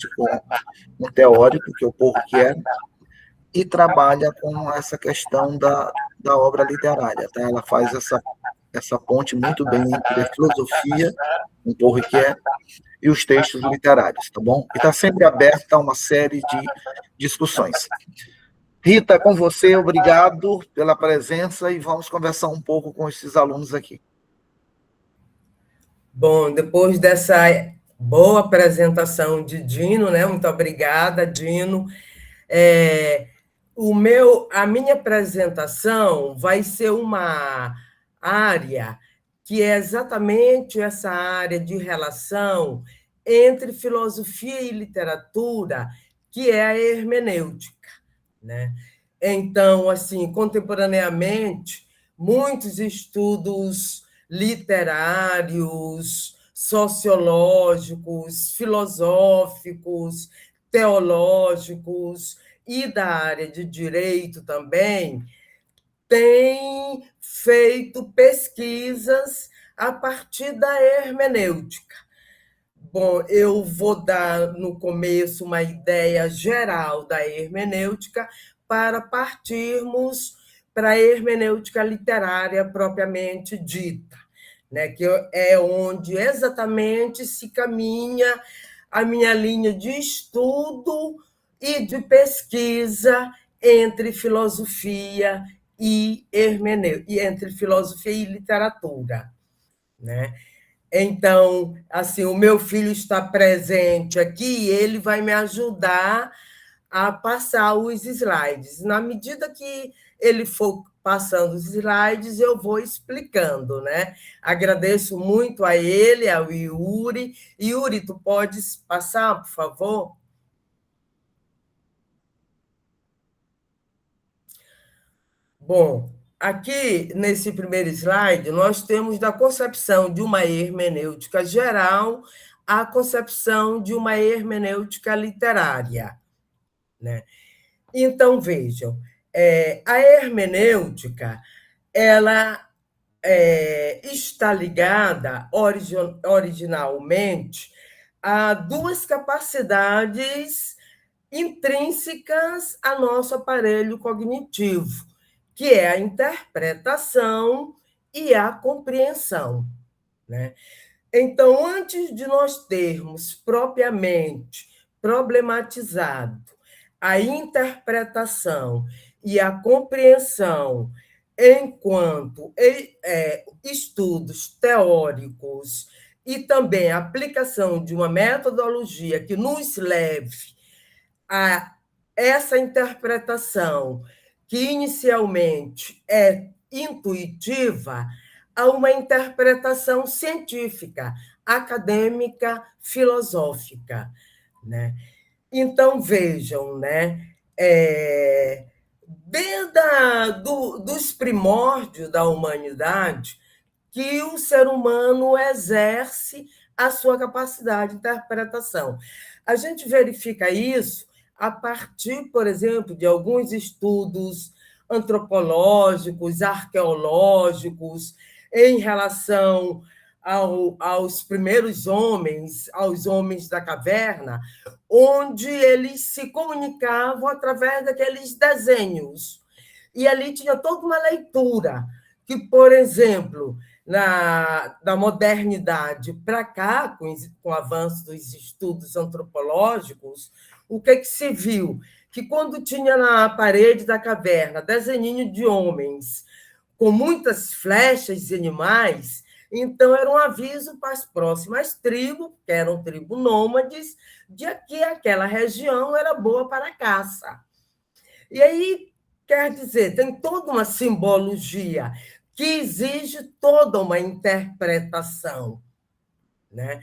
diagnóstico, um teórico, que é o Porquier, e trabalha com essa questão da obra literária. Tá? Ela faz essa ponte muito bem entre a filosofia, um Porquier, e os textos literários, tá bom? E está sempre aberta a uma série de discussões. Rita, com você, obrigado pela presença e vamos conversar um pouco com esses alunos aqui. Bom, depois dessa boa apresentação de Dino, né? Muito obrigada, Dino. A minha apresentação vai ser uma área que é exatamente essa área de relação entre filosofia e literatura, que é a hermenêutica, né? Então, assim, contemporaneamente, muitos estudos literários, sociológicos, filosóficos, teológicos e da área de direito também têm feito pesquisas a partir da hermenêutica. Bom, eu vou dar no começo uma ideia geral da hermenêutica para partirmos para a hermenêutica literária propriamente dita, né, que é onde exatamente se caminha a minha linha de estudo e de pesquisa entre filosofia e hermenêutica, e entre filosofia e literatura, né? Então, assim, o meu filho está presente aqui e ele vai me ajudar a passar os slides. Na medida que ele for passando os slides, eu vou explicando, né? Agradeço muito a ele, ao Yuri. Yuri, tu podes passar, por favor? Bom, aqui nesse primeiro slide, nós temos da concepção de uma hermenêutica geral à concepção de uma hermenêutica literária, né? Então, vejam, a hermenêutica ela está ligada originalmente a duas capacidades intrínsecas ao nosso aparelho cognitivo, que é a interpretação e a compreensão, né? Então, antes de nós termos propriamente problematizado a interpretação e a compreensão enquanto estudos teóricos e também a aplicação de uma metodologia que nos leve a essa interpretação, que inicialmente é intuitiva, a uma interpretação científica, acadêmica, filosófica, né? Então, vejam, né? Desde dos primórdios da humanidade, que o ser humano exerce a sua capacidade de interpretação. A gente verifica isso a partir, por exemplo, de alguns estudos antropológicos, arqueológicos, em relação aos primeiros homens, aos homens da caverna, onde eles se comunicavam através daqueles desenhos. E ali tinha toda uma leitura, que, por exemplo, da modernidade para cá, com o avanço dos estudos antropológicos, o que se viu? Que quando tinha na parede da caverna desenho de homens com muitas flechas e animais, então era um aviso para as próximas tribos, que eram tribos nômades, de que aquela região era boa para a caça. E aí, quer dizer, tem toda uma simbologia que exige toda uma interpretação, né?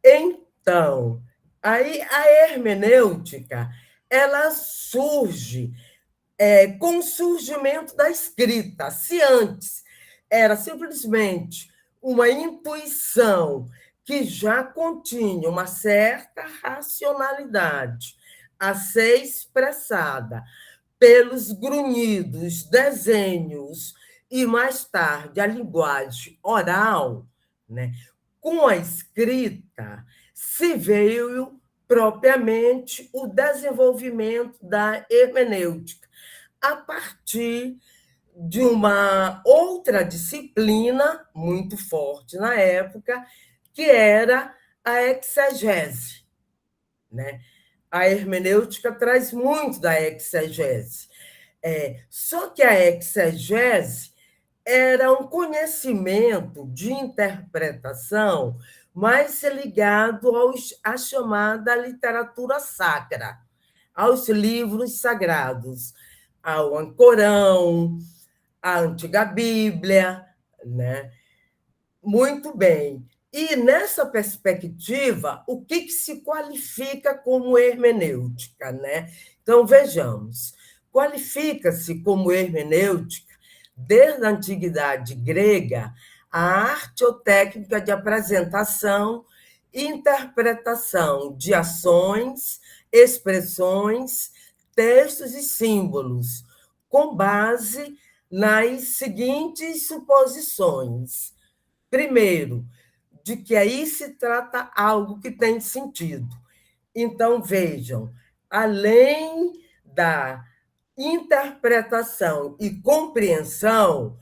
Então, aí a hermenêutica ela surge com o surgimento da escrita. Se antes era simplesmente uma intuição que já continha uma certa racionalidade a ser expressada pelos grunhidos, desenhos e, mais tarde, a linguagem oral, né? Com a escrita, se veio propriamente o desenvolvimento da hermenêutica, a partir de uma outra disciplina muito forte na época, que era a exegese, né? A hermenêutica traz muito da exegese. Só que a exegese era um conhecimento de interpretação mais ligado à chamada literatura sacra, aos livros sagrados, ao Alcorão, à Antiga Bíblia, né? Muito bem. E nessa perspectiva, o que se qualifica como hermenêutica, né? Então, vejamos. Qualifica-se como hermenêutica, desde a antiguidade grega, a arte ou técnica de apresentação e interpretação de ações, expressões, textos e símbolos, com base nas seguintes suposições. Primeiro, de que aí se trata algo que tem sentido. Então, vejam, além da interpretação e compreensão,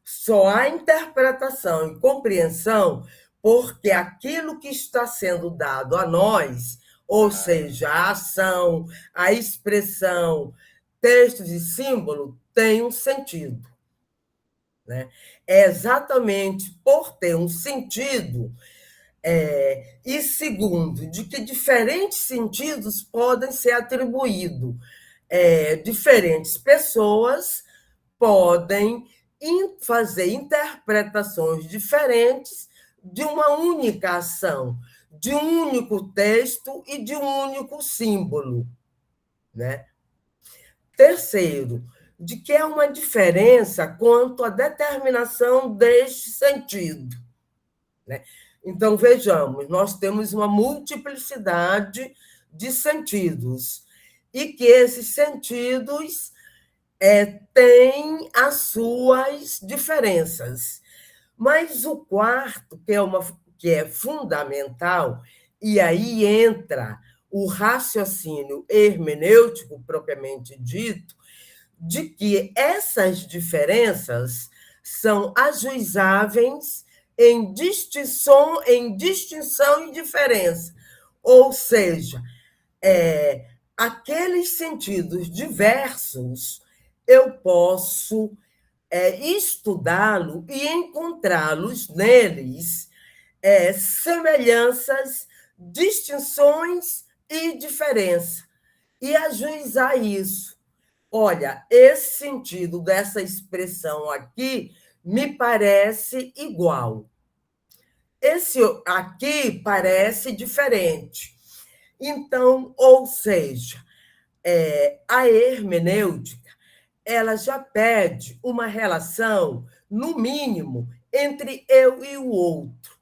só há interpretação e compreensão porque aquilo que está sendo dado a nós, ou seja, a ação, a expressão, textos e símbolos, tem um sentido, né? É exatamente por ter um sentido, e segundo, de que diferentes sentidos podem ser atribuídos. Diferentes pessoas podem fazer interpretações diferentes de uma única ação, de um único texto e de um único símbolo, né? Terceiro, de que há uma diferença quanto à determinação deste sentido, né? Então, vejamos, nós temos uma multiplicidade de sentidos, e que esses sentidos têm as suas diferenças. Mas o quarto, que é fundamental, e aí entra o raciocínio hermenêutico propriamente dito, de que essas diferenças são ajuizáveis em distinção e diferença. Ou seja, aqueles sentidos diversos, eu posso estudá-lo e encontrá-los neles semelhanças, distinções e diferença, e ajuizar isso. Olha, esse sentido dessa expressão aqui me parece igual. Esse aqui parece diferente. Então, ou seja, a hermenêutica, ela já pede uma relação, no mínimo, entre eu e o outro,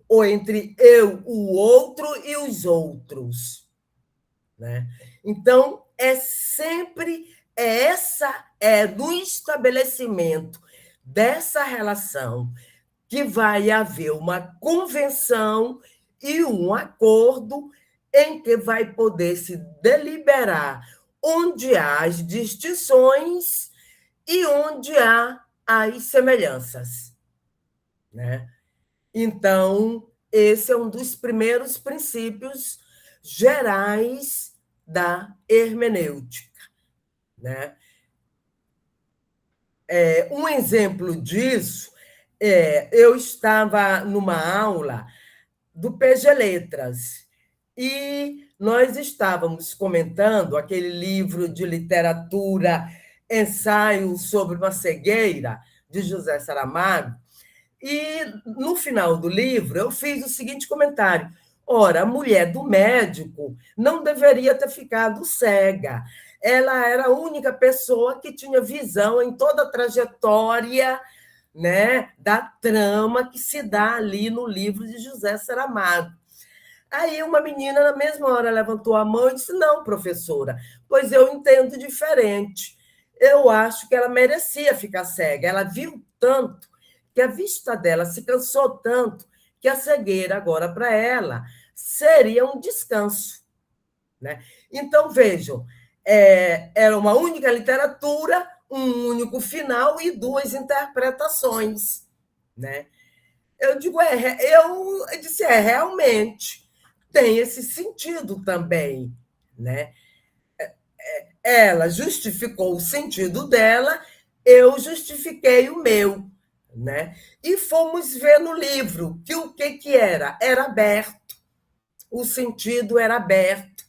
ou entre eu, o outro e os outros, né? Então, sempre no estabelecimento dessa relação que vai haver uma convenção e um acordo em que vai poder se deliberar onde há as distinções e onde há as semelhanças, né? Então, esse é um dos primeiros princípios gerais da hermenêutica, né? Um exemplo disso eu estava numa aula do PG Letras e nós estávamos comentando aquele livro de literatura, Ensaio sobre uma Cegueira, de José Saramago, e no final do livro eu fiz o seguinte comentário: ora, a mulher do médico não deveria ter ficado cega. Ela era a única pessoa que tinha visão em toda a trajetória, né, da trama que se dá ali no livro de José Saramago. Aí uma menina, na mesma hora, levantou a mão e disse: não, professora, pois eu entendo diferente. Eu acho que ela merecia ficar cega. Ela viu tanto que a vista dela se cansou tanto que a cegueira agora para ela seria um descanso, né? Então, vejam, era uma única literatura, um único final e duas interpretações, né? Eu digo, eu disse, realmente tem esse sentido também, né? Ela justificou o sentido dela, eu justifiquei o meu, né? E fomos ver no livro que o que era? Era aberto, o sentido era aberto,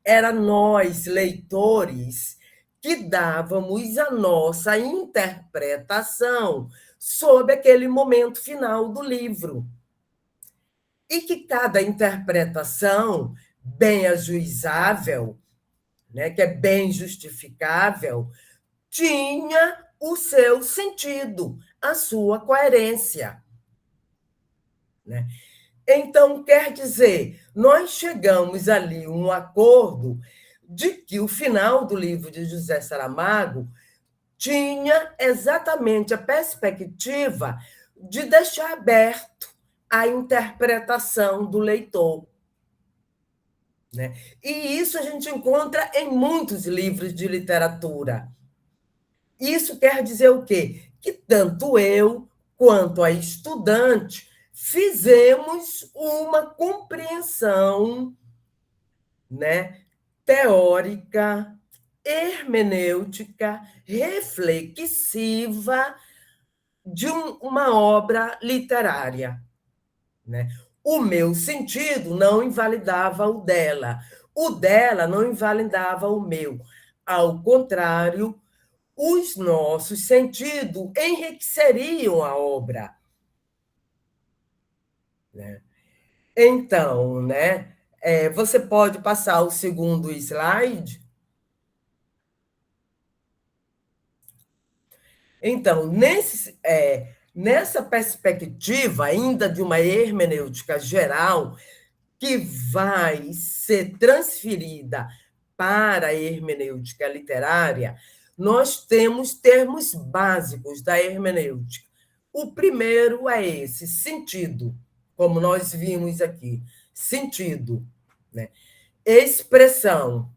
era nós, leitores, que dávamos a nossa interpretação sobre aquele momento final do livro. E que cada interpretação bem ajuizável, né, que é bem justificável, tinha o seu sentido, a sua coerência, né? Então, quer dizer, nós chegamos ali a um acordo de que o final do livro de José Saramago tinha exatamente a perspectiva de deixar aberto a interpretação do leitor, né? E isso a gente encontra em muitos livros de literatura. Isso quer dizer o quê? Que tanto eu quanto a estudante fizemos uma compreensão, né, teórica, hermenêutica, reflexiva de uma obra literária, né? O meu sentido não invalidava o dela não invalidava o meu. Ao contrário, os nossos sentidos enriqueceriam a obra, né? Então, né, você pode passar o segundo slide. Então, nessa perspectiva ainda de uma hermenêutica geral, que vai ser transferida para a hermenêutica literária, nós temos termos básicos da hermenêutica. O primeiro é esse, sentido, como nós vimos aqui, sentido, né? Expressão,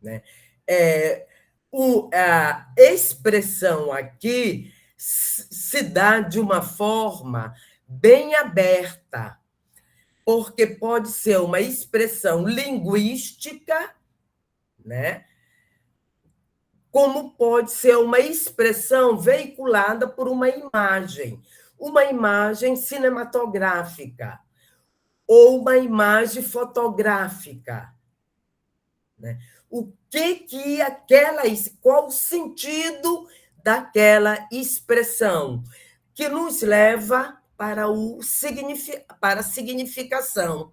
né? A expressão aqui se dá de uma forma bem aberta, porque pode ser uma expressão linguística, né? Como pode ser uma expressão veiculada por uma imagem cinematográfica ou uma imagem fotográfica, né? Qual o sentido daquela expressão que nos leva para a significação,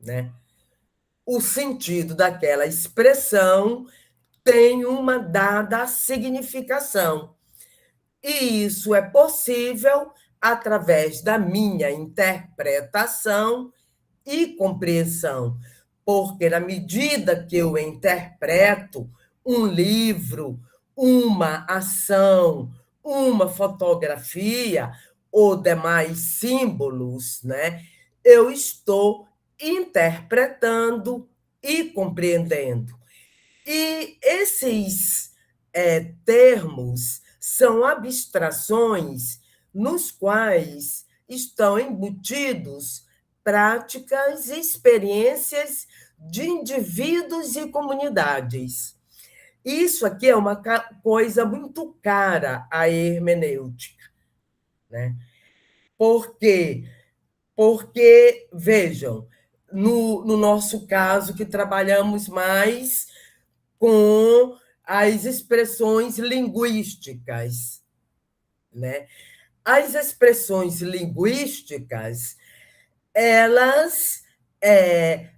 né? O sentido daquela expressão tem uma dada significação. E isso é possível através da minha interpretação e compreensão, porque na medida que eu interpreto um livro, uma ação, uma fotografia ou demais símbolos, né, eu estou interpretando e compreendendo. E esses termos são abstrações nos quais estão embutidos práticas e experiências de indivíduos e comunidades. Isso aqui é uma coisa muito cara à hermenêutica, né? Por quê? Porque, vejam, no nosso caso, que trabalhamos mais com as expressões linguísticas, né? As expressões linguísticas, elas, é,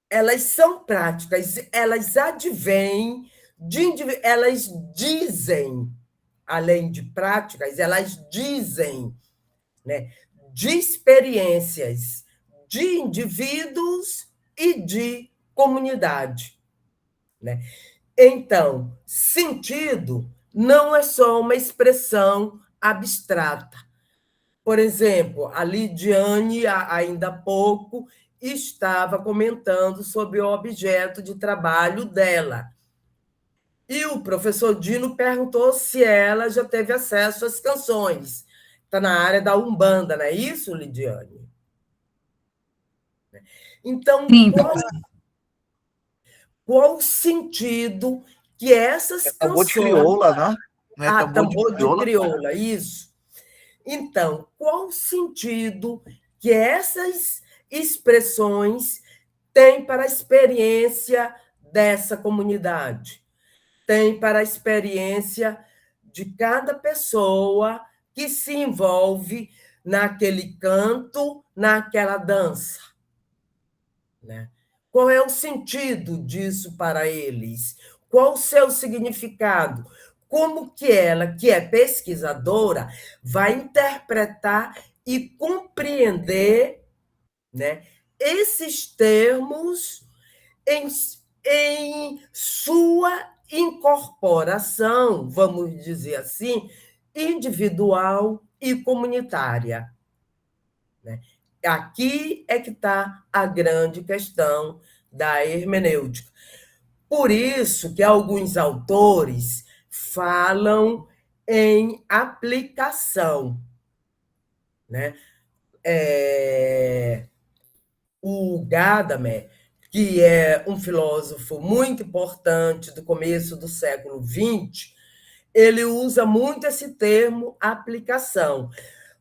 elas são práticas, elas advêm, elas dizem, além de práticas, elas dizem, né, de experiências de indivíduos e de comunidade, né? Então, sentido não é só uma expressão abstrata. Por exemplo, a Lidiane, ainda há pouco, estava comentando sobre o objeto de trabalho dela. E o professor Dino perguntou se ela já teve acesso às canções. Está na área da Umbanda, não é isso, Lidiane? Então, Sim, qual o sentido que essas Tambor de canções. crioula, né? Não é Tambor de crioula, isso. Então, qual o sentido que essas expressões têm para a experiência dessa comunidade? Tem para a experiência de cada pessoa que se envolve naquele canto, naquela dança, né? Qual é o sentido disso para eles? Qual o seu significado? Como que ela, que é pesquisadora, vai interpretar e compreender, né, esses termos em, em sua incorporação, vamos dizer assim, individual e comunitária, né? Aqui é que está a grande questão da hermenêutica. Por isso que alguns autores falam em aplicação, né? O Gadamer, que é um filósofo muito importante do começo do século XX, ele usa muito esse termo aplicação.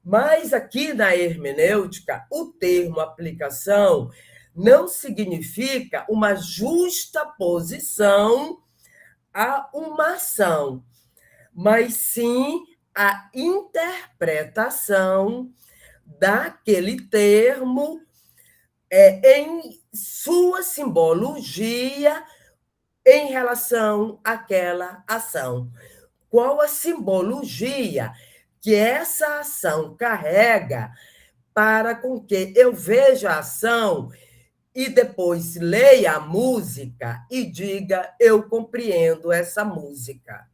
Mas aqui na hermenêutica, o termo aplicação não significa uma justa posição a uma ação, mas sim a interpretação daquele termo em sua simbologia em relação àquela ação. Qual a simbologia que essa ação carrega para com que eu veja a ação e depois leia a música e diga: eu compreendo essa música.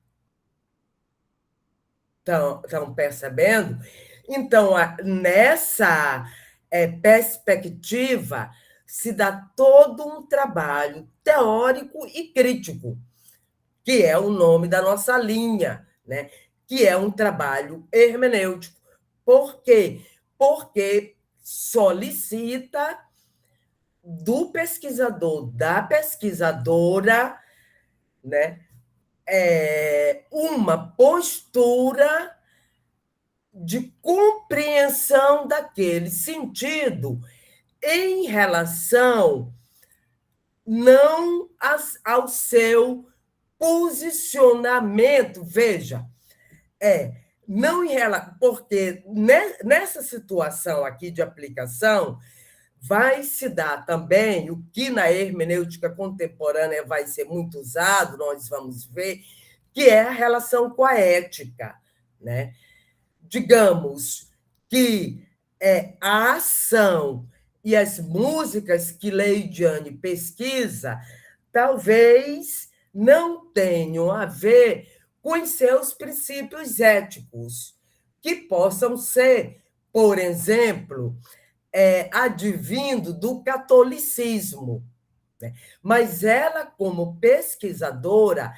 Estão percebendo? Então, nessa perspectiva, se dá todo um trabalho teórico e crítico, que é o nome da nossa linha, né? Que é um trabalho hermenêutico. Por quê? Porque solicita do pesquisador, da pesquisadora, né, uma postura de compreensão daquele sentido em relação não ao seu posicionamento. Veja, não em relação, porque nessa situação aqui de aplicação vai se dar também o que na hermenêutica contemporânea vai ser muito usado, nós vamos ver, que é a relação com a ética, né? Digamos que a ação e as músicas que Leidiane pesquisa talvez não tenham a ver com os seus princípios éticos, que possam ser, por exemplo, advindo do catolicismo, né? Mas ela, como pesquisadora,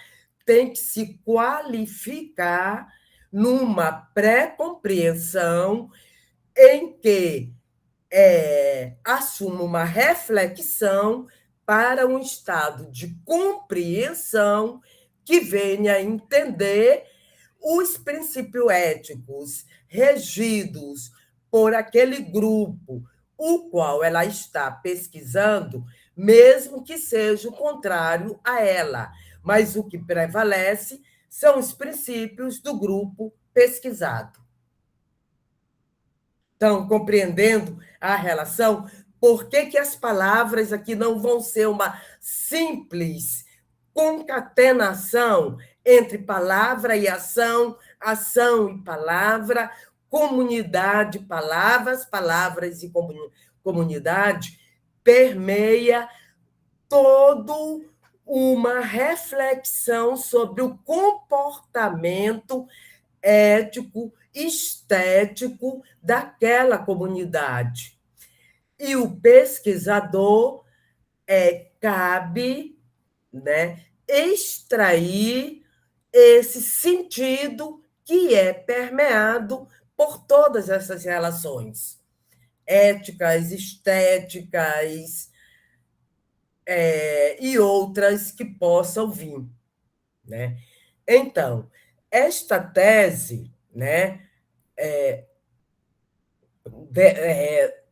tem que se qualificar numa pré-compreensão em que assuma uma reflexão para um estado de compreensão que venha a entender os princípios éticos regidos por aquele grupo, o qual ela está pesquisando, mesmo que seja o contrário a ela. Mas o que prevalece são os princípios do grupo pesquisado. Estão compreendendo a relação? Por que as palavras aqui não vão ser uma simples concatenação entre palavra e ação, ação e palavra, comunidade, palavras, palavras e comunidade, permeia todo uma reflexão sobre o comportamento ético estético daquela comunidade. E o pesquisador cabe, né, extrair esse sentido que é permeado por todas essas relações éticas, estéticas e outras que possam vir, né? Então, esta tese, né,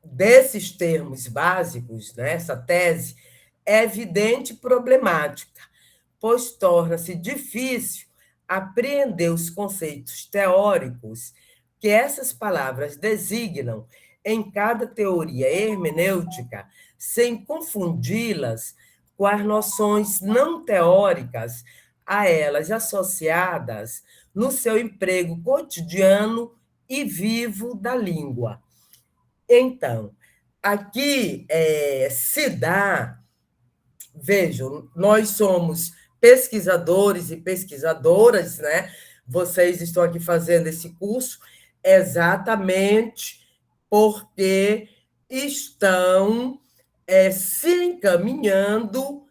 desses termos básicos, né, essa tese é evidente e problemática, pois torna-se difícil apreender os conceitos teóricos que essas palavras designam em cada teoria hermenêutica, sem confundi-las com as noções não teóricas a elas associadas no seu emprego cotidiano e vivo da língua. Então, aqui se dá, vejam, nós somos pesquisadores e pesquisadoras, né? Vocês estão aqui fazendo esse curso exatamente porque estão se encaminhando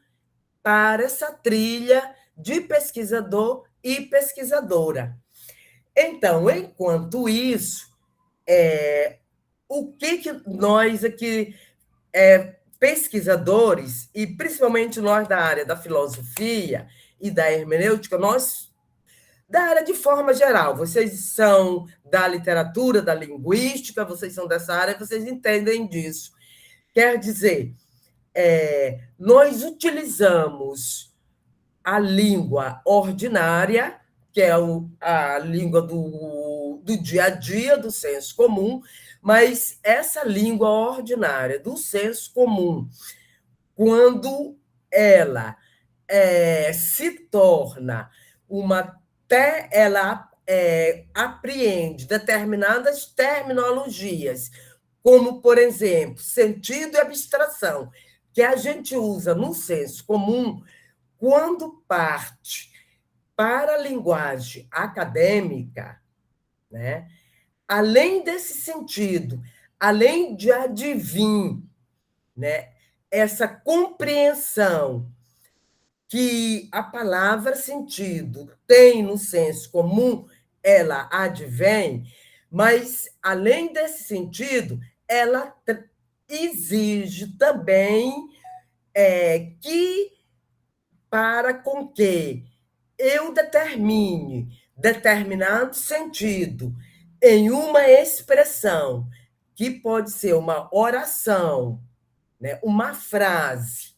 para essa trilha de pesquisador e pesquisadora. Então, enquanto isso, o que nós aqui, pesquisadores, e principalmente nós da área da filosofia e da hermenêutica, nós, da área de forma geral, vocês são da literatura, da linguística, vocês são dessa área, vocês entendem disso. Quer dizer, nós utilizamos a língua ordinária, que é a língua do dia a dia, do senso comum, mas essa língua ordinária do senso comum, quando ela se torna ela apreende determinadas terminologias, como, por exemplo, sentido e abstração, que a gente usa no senso comum, quando parte para a linguagem acadêmica, né? Além desse sentido, além de advir, né, essa compreensão que a palavra sentido tem no senso comum, ela advém, mas, além desse sentido, ela exige também que, para com que eu determine determinado sentido em uma expressão, que pode ser uma oração, né, uma frase,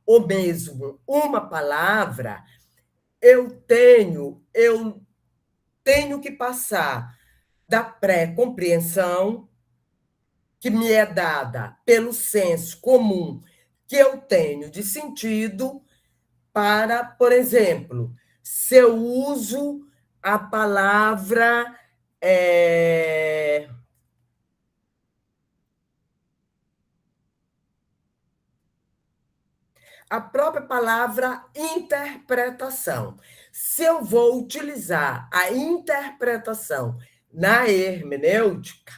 ou mesmo uma palavra, eu tenho que passar da pré-compreensão, que me é dada pelo senso comum que eu tenho de sentido, para, por exemplo, se eu uso a palavra a própria palavra interpretação. Se eu vou utilizar a interpretação na hermenêutica,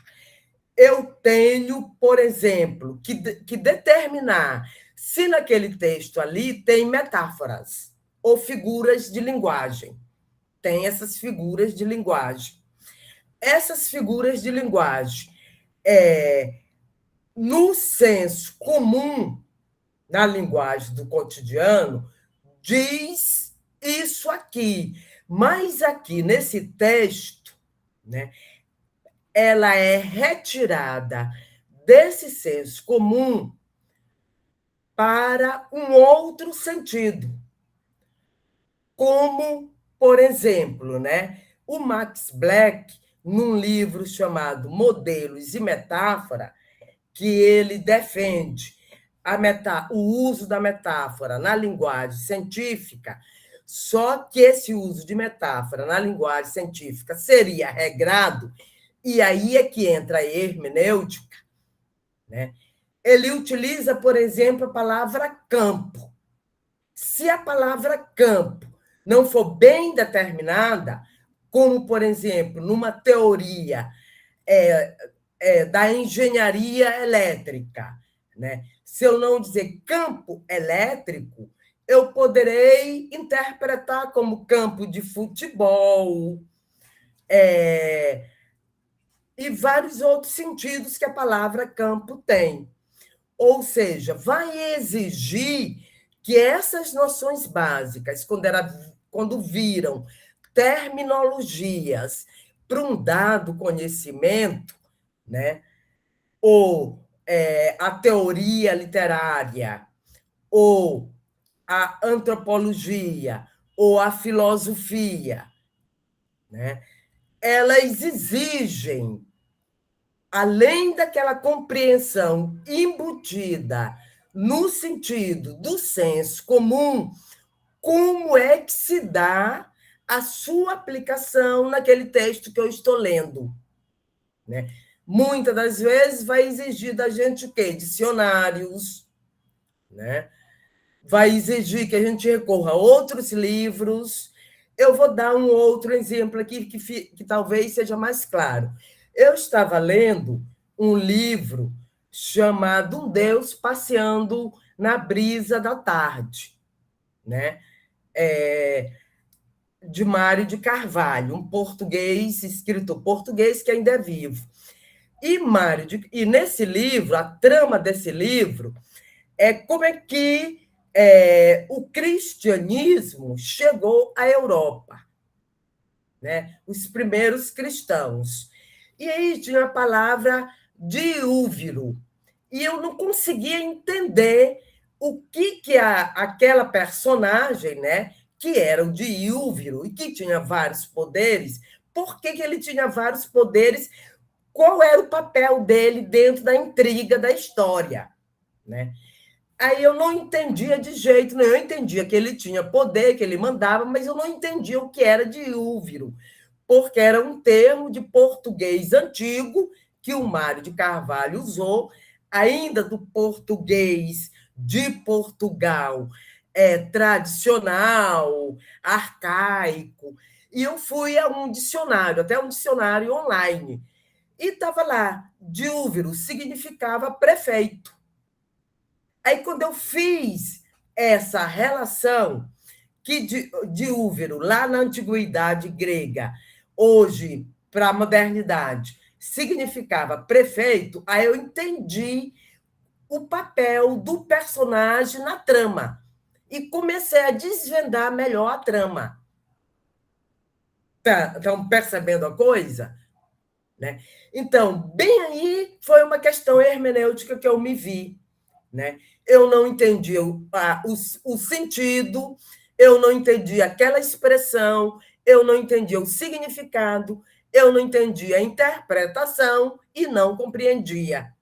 eu tenho, por exemplo, que determinar se naquele texto ali tem metáforas ou figuras de linguagem. Tem essas figuras de linguagem. Essas figuras de linguagem, no senso comum, na linguagem do cotidiano, diz isso aqui. Mas aqui, nesse texto, né, ela é retirada desse senso comum para um outro sentido. Como, por exemplo, né, o Max Black, num livro chamado Modelos e Metáfora, que ele defende o uso da metáfora na linguagem científica, só que esse uso de metáfora na linguagem científica seria regrado, e aí é que entra a hermenêutica, né? Ele utiliza, por exemplo, a palavra campo. Se a palavra campo não for bem determinada, como, por exemplo, numa teoria da engenharia elétrica, né? Se eu não dizer campo elétrico, eu poderei interpretar como campo de futebol, e vários outros sentidos que a palavra campo tem. Ou seja, vai exigir que essas noções básicas, quando viram terminologias para um dado conhecimento, né? Ou a teoria literária, ou a antropologia, ou a filosofia, né? Elas exigem, além daquela compreensão embutida no sentido do senso comum, como é que se dá a sua aplicação naquele texto que eu estou lendo, né? Muitas das vezes vai exigir da gente o quê? Dicionários, né? Vai exigir que a gente recorra a outros livros. Eu vou dar um outro exemplo aqui que talvez seja mais claro. Eu estava lendo um livro chamado Um Deus Passeando na Brisa da Tarde, né? De Mário de Carvalho, um português, escritor português que ainda é vivo. E nesse livro, a trama desse livro é como é que o cristianismo chegou à Europa, né? Os primeiros cristãos. E aí tinha a palavra diúviro. E eu não conseguia entender o que aquela personagem, né, que era o diúviro e que tinha vários poderes, por que ele tinha vários poderes, qual era o papel dele dentro da intriga da história, né? Aí eu não entendia de jeito nenhum. Eu entendia que ele tinha poder, que ele mandava, mas eu não entendia o que era diúviro, porque era um termo de português antigo que o Mário de Carvalho usou, ainda do português de Portugal, tradicional, arcaico. E eu fui a um dicionário, até um dicionário online, e estava lá, diúviro significava prefeito. Aí, quando eu fiz essa relação, que diúviro, lá na antiguidade grega, hoje, para a modernidade, significava prefeito, aí eu entendi o papel do personagem na trama e comecei a desvendar melhor a trama. Estão percebendo a coisa? Né? Então, bem aí foi uma questão hermenêutica que eu me vi. Né? Eu não entendi o sentido, eu não entendi aquela expressão, eu não entendi o significado, eu não entendi a interpretação e não compreendia.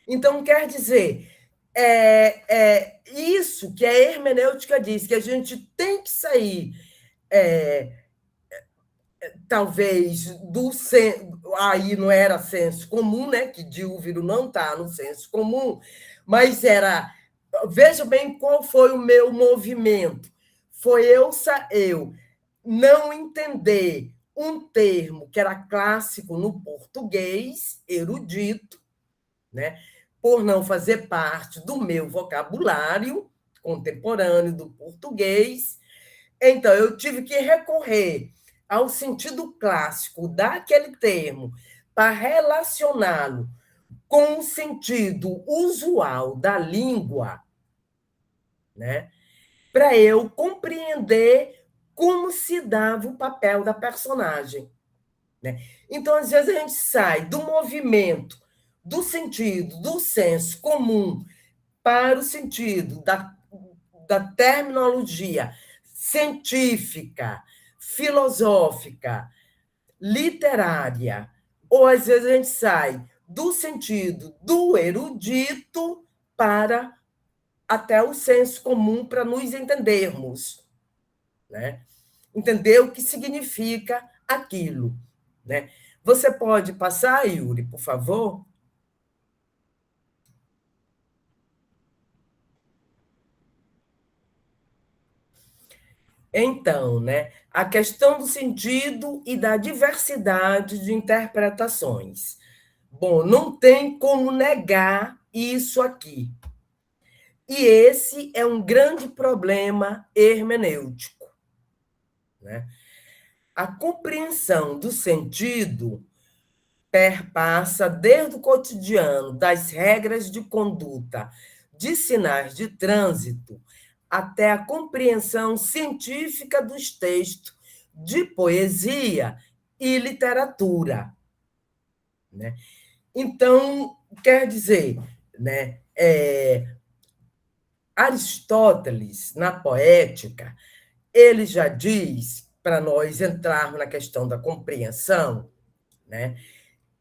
Então, quer dizer, isso que a hermenêutica diz, que a gente tem que sair, talvez, aí não era senso comum, né? Que diúviro não está no senso comum, mas era. Veja bem qual foi o meu movimento. Foi eu não entender um termo que era clássico no português, erudito, né? Por não fazer parte do meu vocabulário contemporâneo do português. Então, eu tive que recorrer ao sentido clássico daquele termo para relacioná-lo com o sentido usual da língua, né? Para eu compreender como se dava o papel da personagem. Né? Então, às vezes, a gente sai do movimento, do sentido, do senso comum, para o sentido da terminologia científica, filosófica, literária, ou às vezes a gente sai do sentido do erudito para até o senso comum para nos entendermos, né? Entender o que significa aquilo, né? Você pode passar, Yuri, por favor? Então, né, a questão do sentido e da diversidade de interpretações. Bom, não tem como negar isso aqui. E esse é um grande problema hermenêutico, né? A compreensão do sentido perpassa desde o cotidiano, das regras de conduta, de sinais de trânsito, até a compreensão científica dos textos de poesia e literatura, né? Então, quer dizer, né, Aristóteles, na Poética, ele já diz, para nós entrarmos na questão da compreensão, né,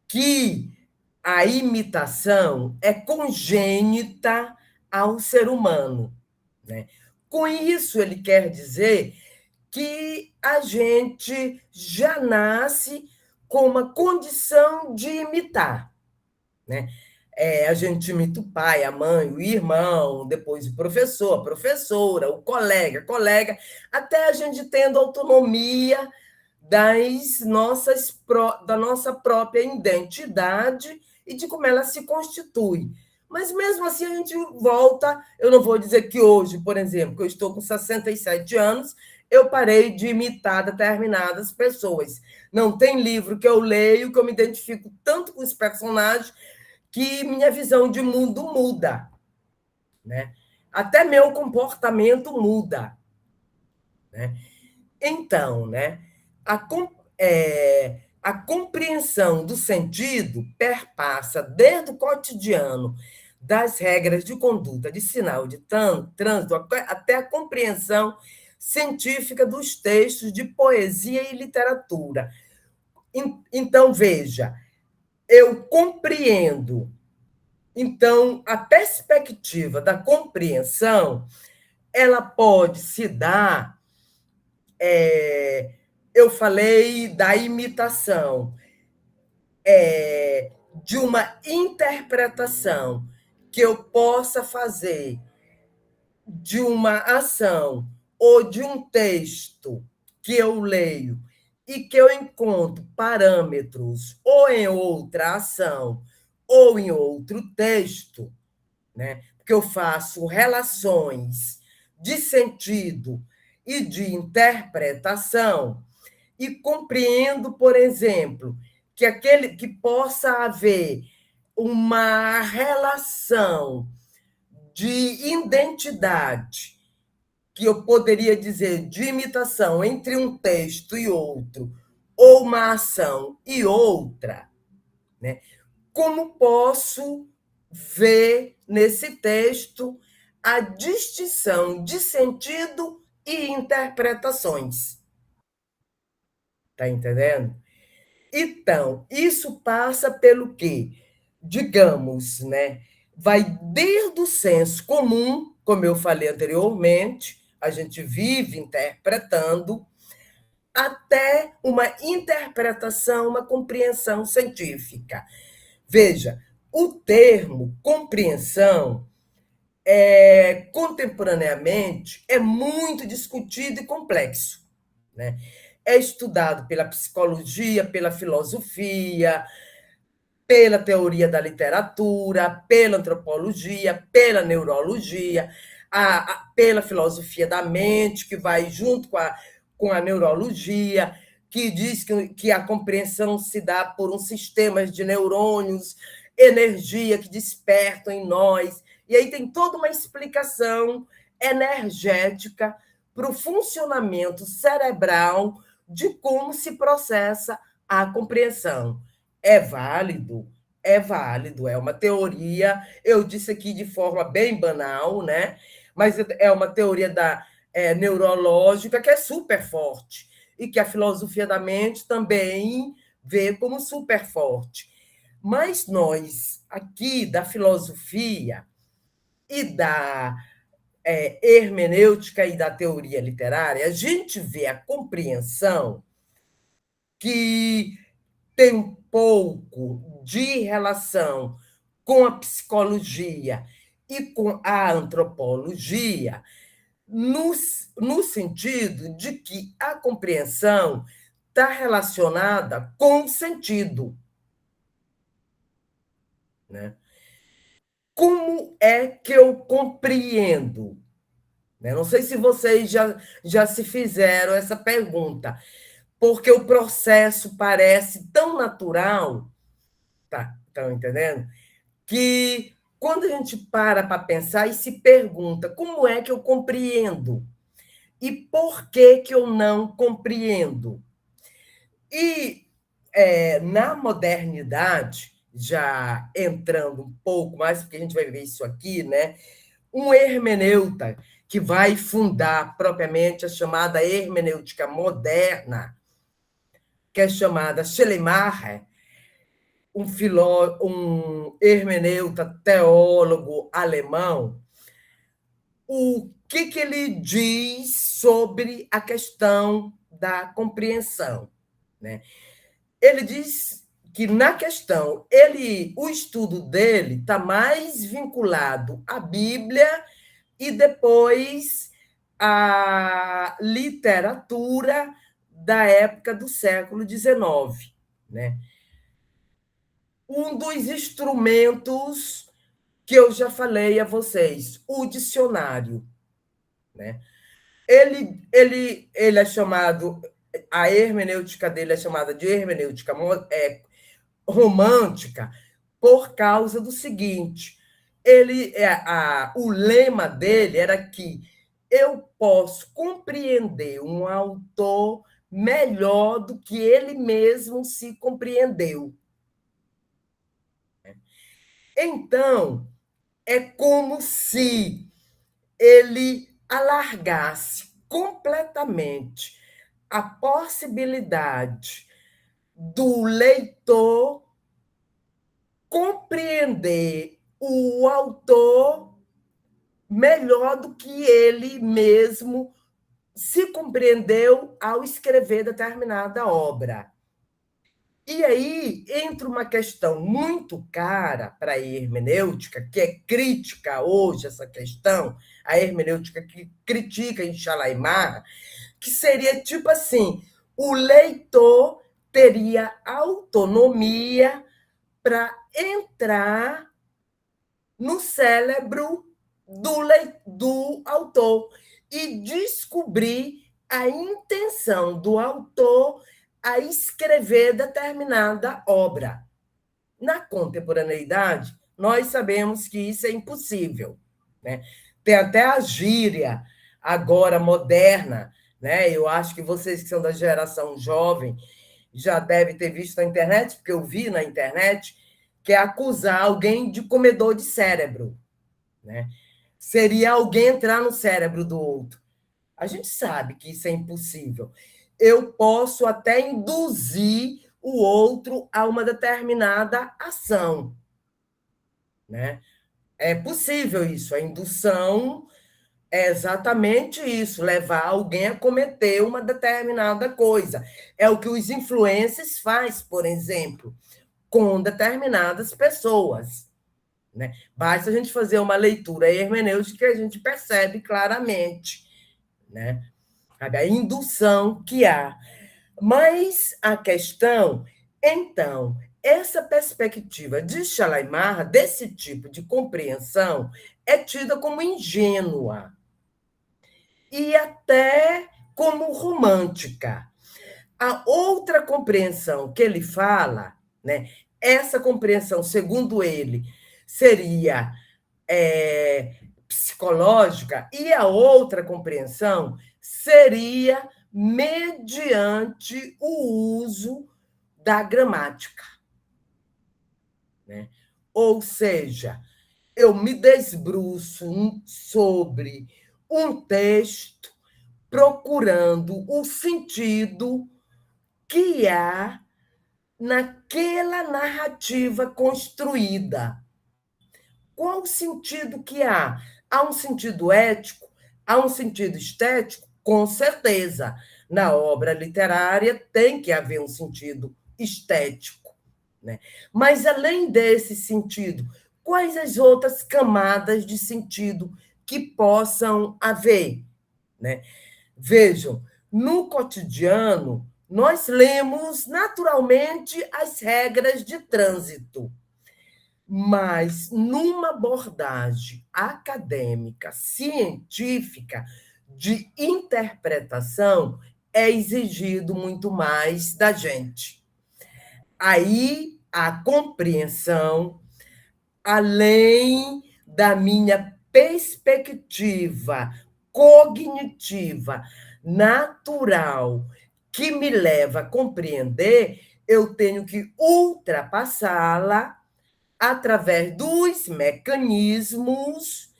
que a imitação é congênita ao ser humano, né? Com isso, ele quer dizer que a gente já nasce com uma condição de imitar, né? A gente imita o pai, a mãe, o irmão, depois o professor, a professora, o colega, a colega, até a gente tendo autonomia da nossa própria identidade e de como ela se constitui. Mas mesmo assim a gente volta, eu não vou dizer que hoje, por exemplo, que eu estou com 67 anos, eu parei de imitar determinadas pessoas. Não tem livro que eu leio que eu me identifico tanto com os personagens que minha visão de mundo muda, né? Até meu comportamento muda, né? Então, né, a, a compreensão do sentido perpassa desde o cotidiano das regras de conduta, de sinal de trânsito, até a compreensão científica dos textos de poesia e literatura. Então, veja, eu compreendo. Então, a perspectiva da compreensão, ela pode se dar, eu falei da imitação, de uma interpretação que eu possa fazer de uma ação ou de um texto que eu leio e que eu encontro parâmetros ou em outra ação ou em outro texto, né? Porque eu faço relações de sentido e de interpretação e compreendo, por exemplo, que possa haver uma relação de identidade, que eu poderia dizer de imitação entre um texto e outro, ou uma ação e outra, né? Como posso ver nesse texto a distinção de sentido e interpretações? Tá entendendo? Então, isso passa pelo quê? Digamos, né? Vai desde o senso comum, como eu falei anteriormente, a gente vive interpretando, até uma interpretação, uma compreensão científica. Veja, o termo compreensão contemporaneamente é muito discutido e complexo, né? É estudado pela psicologia, pela filosofia, pela teoria da literatura, pela antropologia, pela neurologia, pela filosofia da mente, que vai junto com a neurologia, que diz que a compreensão se dá por um sistema de neurônios, energia que despertam em nós. E aí tem toda uma explicação energética para o funcionamento cerebral de como se processa a compreensão. É válido? É válido, é uma teoria, eu disse aqui de forma bem banal, né? Mas é uma teoria neurológica que é super forte e que a filosofia da mente também vê como super forte. Mas nós, aqui da filosofia e da hermenêutica e da teoria literária, a gente vê a compreensão que tem um pouco de relação com a psicologia e com a antropologia no sentido de que a compreensão está relacionada com o sentido, né? Como é que eu compreendo? Não sei se vocês já se fizeram essa pergunta, porque o processo parece tão natural, tá? Estão entendendo? Que quando a gente para pensar e se pergunta como é que eu compreendo e por que que eu não compreendo. E na modernidade, já entrando um pouco mais, porque a gente vai ver isso aqui, né? Um hermeneuta que vai fundar propriamente a chamada hermenêutica moderna, que é chamada Schleiermacher, um hermeneuta teólogo alemão, o que ele diz sobre a questão da compreensão, né? Ele diz que na questão, o estudo dele está mais vinculado à Bíblia e depois à literatura da época do século XIX, né? Um dos instrumentos que eu já falei a vocês, o dicionário, né? Ele é chamado, a hermenêutica dele é chamada de hermenêutica romântica por causa do seguinte: o lema dele era que eu posso compreender um autor melhor do que ele mesmo se compreendeu. Então, é como se ele alargasse completamente a possibilidade do leitor compreender o autor melhor do que ele mesmo se compreendeu ao escrever determinada obra. E aí entra uma questão muito cara para a hermenêutica, que é crítica hoje, essa questão, a hermenêutica que critica em Schleiermacher, que seria tipo assim: o leitor teria autonomia para entrar no cérebro do autor e descobrir a intenção do autor a escrever determinada obra. Na contemporaneidade, nós sabemos que isso é impossível, né? Tem até a gíria agora moderna, né? Eu acho que vocês que são da geração jovem já devem ter visto na internet, porque eu vi na internet, que é acusar alguém de comedor de cérebro, né? Seria alguém entrar no cérebro do outro. A gente sabe que isso é impossível. Eu posso até induzir o outro a uma determinada ação, né? É possível isso. A indução é exatamente isso, levar alguém a cometer uma determinada coisa. É o que os influencers fazem, por exemplo, com determinadas pessoas, né? Basta a gente fazer uma leitura hermenêutica que a gente percebe claramente, né? A indução que há. Mas a questão, então, essa perspectiva de Schleiermacher, desse tipo de compreensão, é tida como ingênua e até como romântica. A outra compreensão que ele fala, né, essa compreensão, segundo ele, seria psicológica, e a outra compreensão seria mediante o uso da gramática, né? Ou seja, eu me debruço sobre um texto procurando o sentido que há naquela narrativa construída. Qual o sentido que há? Há um sentido ético? Há um sentido estético? Com certeza. Na obra literária tem que haver um sentido estético, né? Mas, além desse sentido, quais as outras camadas de sentido que possam haver, né? Vejam, no cotidiano, nós lemos naturalmente as regras de trânsito, mas numa abordagem acadêmica, científica, de interpretação, é exigido muito mais da gente. Aí a compreensão, além da minha perspectiva cognitiva, natural, que me leva a compreender, eu tenho que ultrapassá-la através dos mecanismos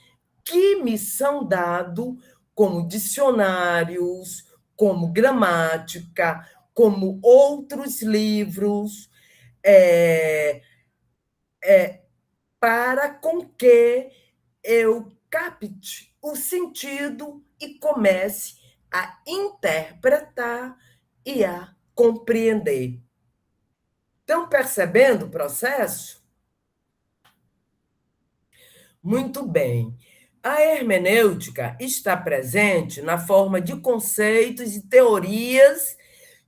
que me são dados como dicionários, como gramática, como outros livros, para com que eu capte o sentido e comece a interpretar e a compreender. Estão percebendo o processo? Muito bem. A hermenêutica está presente na forma de conceitos e teorias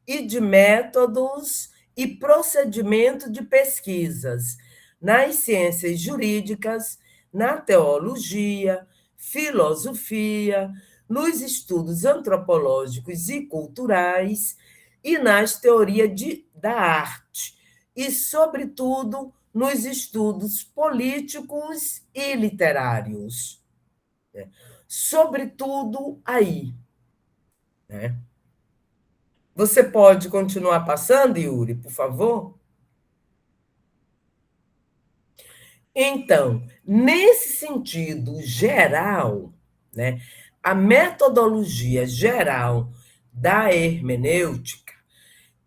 e de métodos e procedimento de pesquisas nas ciências jurídicas, na teologia, filosofia, nos estudos antropológicos e culturais e nas teorias da arte, e, sobretudo, nos estudos políticos e literários. Sobretudo aí. Né? Você pode continuar passando, Yuri, por favor? Então, nesse sentido geral, né, a metodologia geral da hermenêutica,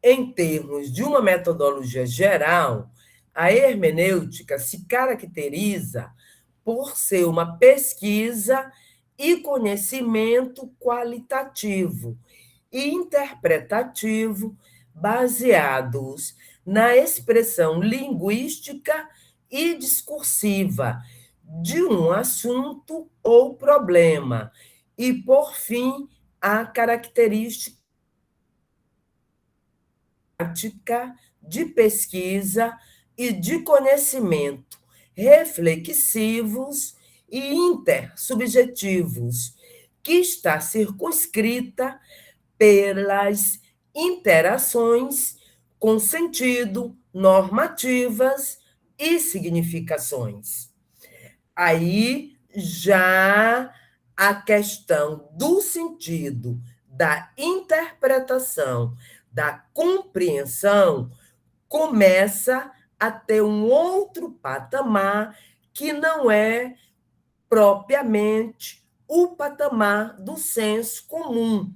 em termos de uma metodologia geral, a hermenêutica se caracteriza por ser uma pesquisa e conhecimento qualitativo e interpretativo baseados na expressão linguística e discursiva de um assunto ou problema e, por fim, a característica de pesquisa e de conhecimento reflexivos e intersubjetivos, que está circunscrita pelas interações com sentido, normativas e significações. Aí já a questão do sentido, da interpretação, da compreensão, começa a ter um outro patamar que não é propriamente o patamar do senso comum.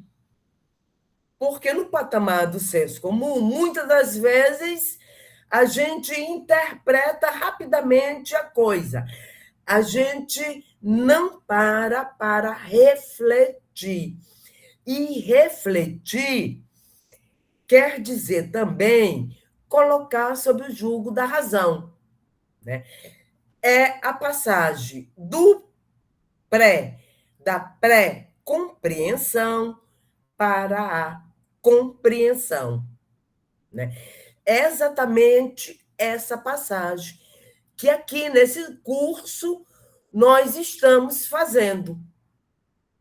Porque no patamar do senso comum, muitas das vezes, a gente interpreta rapidamente a coisa. A gente não para refletir. E refletir quer dizer também colocar sob o julgo da razão. Né? É a passagem da pré-compreensão para a compreensão. Né? É exatamente essa passagem que aqui nesse curso nós estamos fazendo.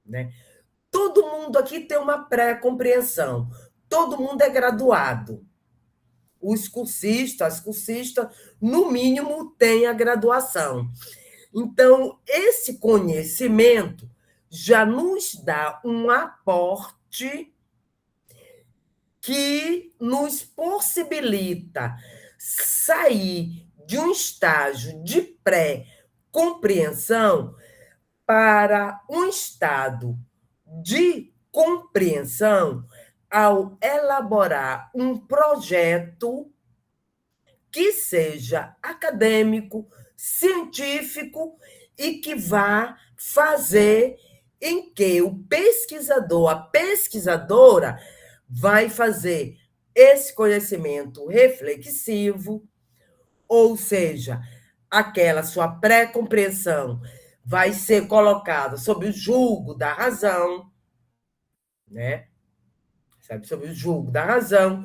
Né? Todo mundo aqui tem uma pré-compreensão, todo mundo é graduado. Os cursistas, as cursistas, no mínimo, têm a graduação. Então, esse conhecimento já nos dá um aporte que nos possibilita sair de um estágio de pré-compreensão para um estado de compreensão ao elaborar um projeto que seja acadêmico, científico e que vá fazer em que o pesquisador, a pesquisadora, vai fazer esse conhecimento reflexivo, ou seja, aquela sua pré-compreensão vai ser colocada sob o julgo da razão, né? Sabe, sobre o julgo da razão.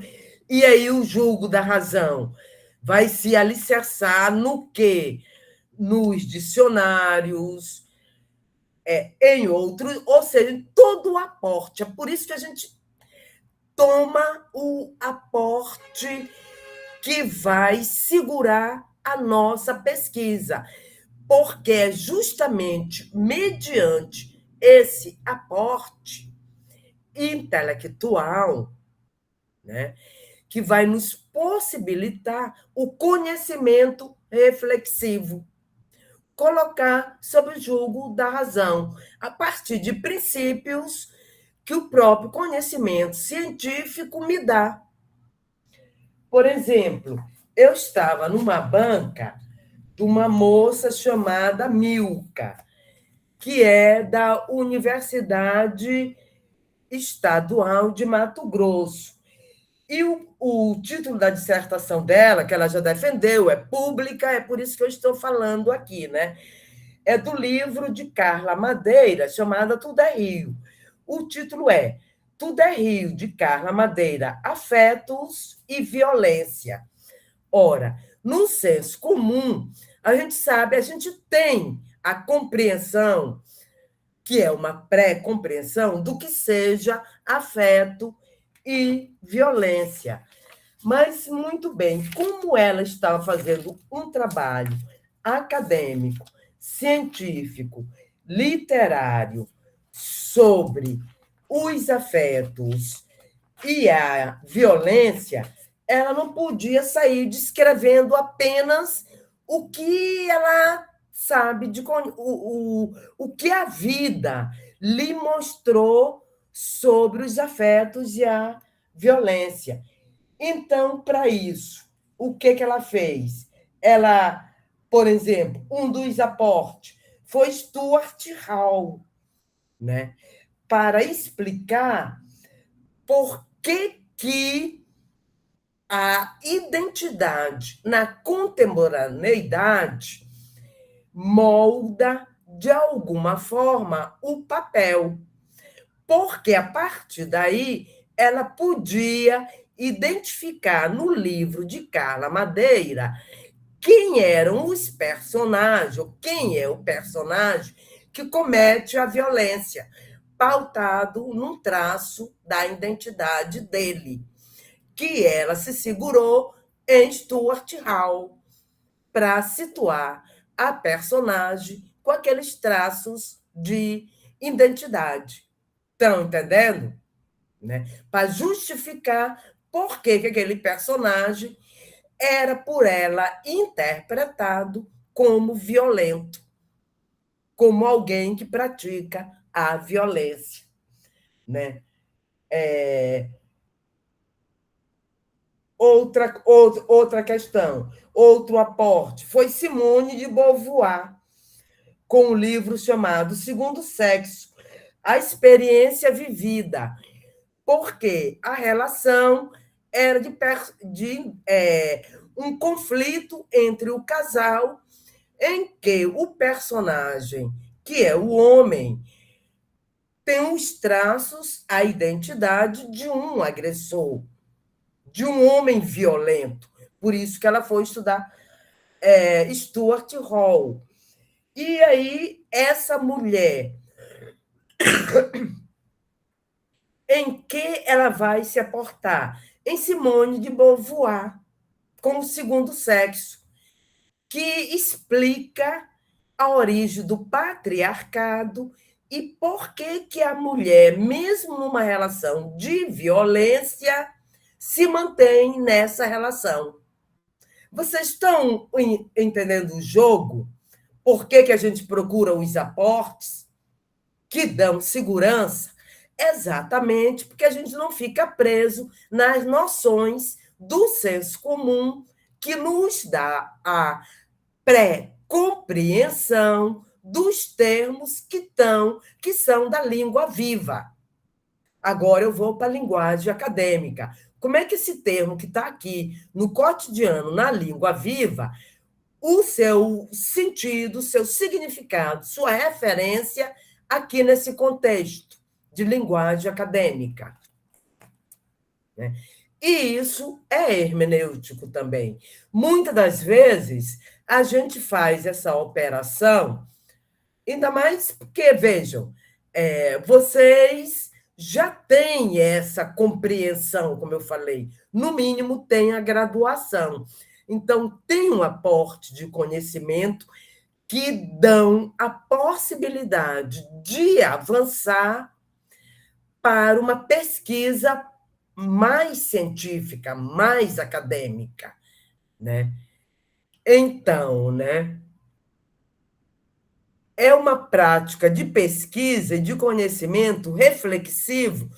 E aí o julgo da razão vai se alicerçar no quê? Nos dicionários, em outros, ou seja, em todo o aporte. É por isso que a gente toma o aporte que vai segurar a nossa pesquisa, porque é justamente mediante esse aporte intelectual, né, que vai nos possibilitar o conhecimento reflexivo, colocar sob o julgo da razão, a partir de princípios que o próprio conhecimento científico me dá. Por exemplo, eu estava numa banca de uma moça chamada Milka, que é da Universidade Estadual de Mato Grosso. E o título da dissertação dela, que ela já defendeu, é pública, é por isso que eu estou falando aqui, né? É do livro de Carla Madeira, chamada Tudo é Rio. O título é Tudo é Rio, de Carla Madeira, Afetos e Violência. Ora, no senso comum, a gente sabe, a gente tem a compreensão, que é uma pré-compreensão, do que seja afeto e violência. Mas, muito bem, como ela estava fazendo um trabalho acadêmico, científico, literário sobre os afetos e a violência, ela não podia sair descrevendo apenas o que ela sabe, o que a vida lhe mostrou sobre os afetos e a violência. Então, para isso, o que ela fez? Ela, por exemplo, um dos aportes foi Stuart Hall, né? Para explicar por que a identidade na contemporaneidade molda, de alguma forma, o papel. Porque, a partir daí, ela podia identificar no livro de Carla Madeira quem eram os personagens, ou quem é o personagem que comete a violência, pautado num traço da identidade dele, que ela se segurou em Stuart Hall para situar a personagem com aqueles traços de identidade. Estão entendendo? Né? Para justificar por que aquele personagem era por ela interpretado como violento, como alguém que pratica a violência, né? Outra questão, outro aporte, foi Simone de Beauvoir, com um livro chamado Segundo Sexo, a experiência vivida, porque a relação era de um conflito entre o casal, em que o personagem, que é o homem, tem os traços, a identidade de um agressor, de um homem violento. Por isso que ela foi estudar Stuart Hall. E aí, essa mulher, em que ela vai se aportar? Em Simone de Beauvoir, com o Segundo Sexo, que explica a origem do patriarcado e por que a mulher, mesmo numa relação de violência, se mantém nessa relação. Vocês estão entendendo o jogo? Por que a gente procura os aportes que dão segurança? Exatamente porque a gente não fica preso nas noções do senso comum, que nos dá a pré-compreensão dos termos que são da língua viva. Agora eu vou para a linguagem acadêmica. Como é que esse termo que está aqui no cotidiano, na língua viva, o seu sentido, seu significado, sua referência aqui nesse contexto de linguagem acadêmica, né? E isso é hermenêutico também. Muitas das vezes, a gente faz essa operação, ainda mais porque, vejam, vocês já têm essa compreensão, como eu falei, no mínimo tem a graduação. Então, tem um aporte de conhecimento que dão a possibilidade de avançar para uma pesquisa mais científica, mais acadêmica, né? Então, né, é uma prática de pesquisa e de conhecimento reflexivo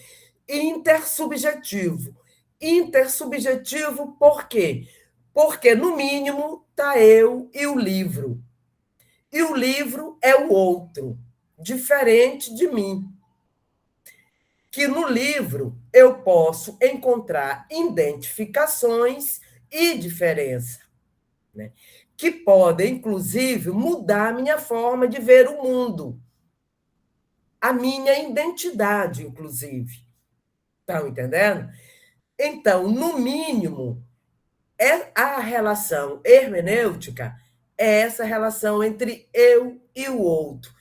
e intersubjetivo. Intersubjetivo por quê? Porque, no mínimo, está eu e o livro. E o livro é o outro, diferente de mim. Que no livro eu posso encontrar identificações e diferença, né? Que podem, inclusive, mudar a minha forma de ver o mundo, a minha identidade, inclusive. Estão entendendo? Então, no mínimo, a relação hermenêutica é essa relação entre eu e o outro.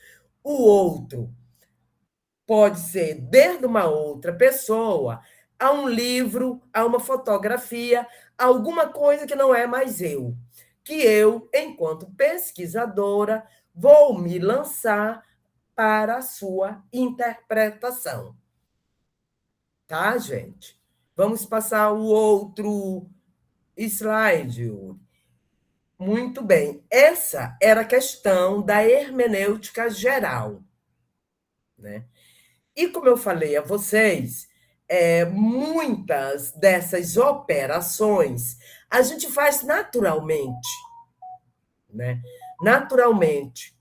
O outro pode ser desde uma outra pessoa, a um livro, a uma fotografia, alguma coisa que não é mais eu. Que eu, enquanto pesquisadora, vou me lançar para a sua interpretação. Tá, gente? Vamos passar o outro slide. Muito bem. Essa era a questão da hermenêutica geral, né? E como eu falei a vocês, muitas dessas operações a gente faz naturalmente, né? Naturalmente.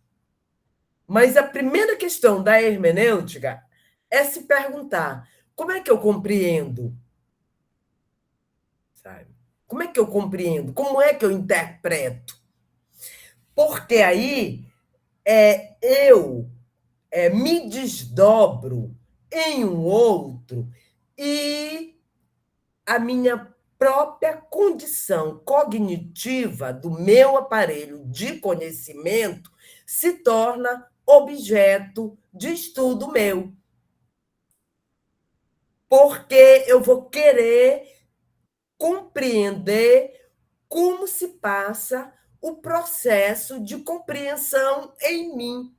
Mas a primeira questão da hermenêutica é se perguntar: como é que eu compreendo? Sabe? Como é que eu compreendo? Como é que eu interpreto? Porque aí eu me desdobro em um outro e a minha própria condição cognitiva do meu aparelho de conhecimento se torna objeto de estudo meu. Porque eu vou querer compreender como se passa o processo de compreensão em mim.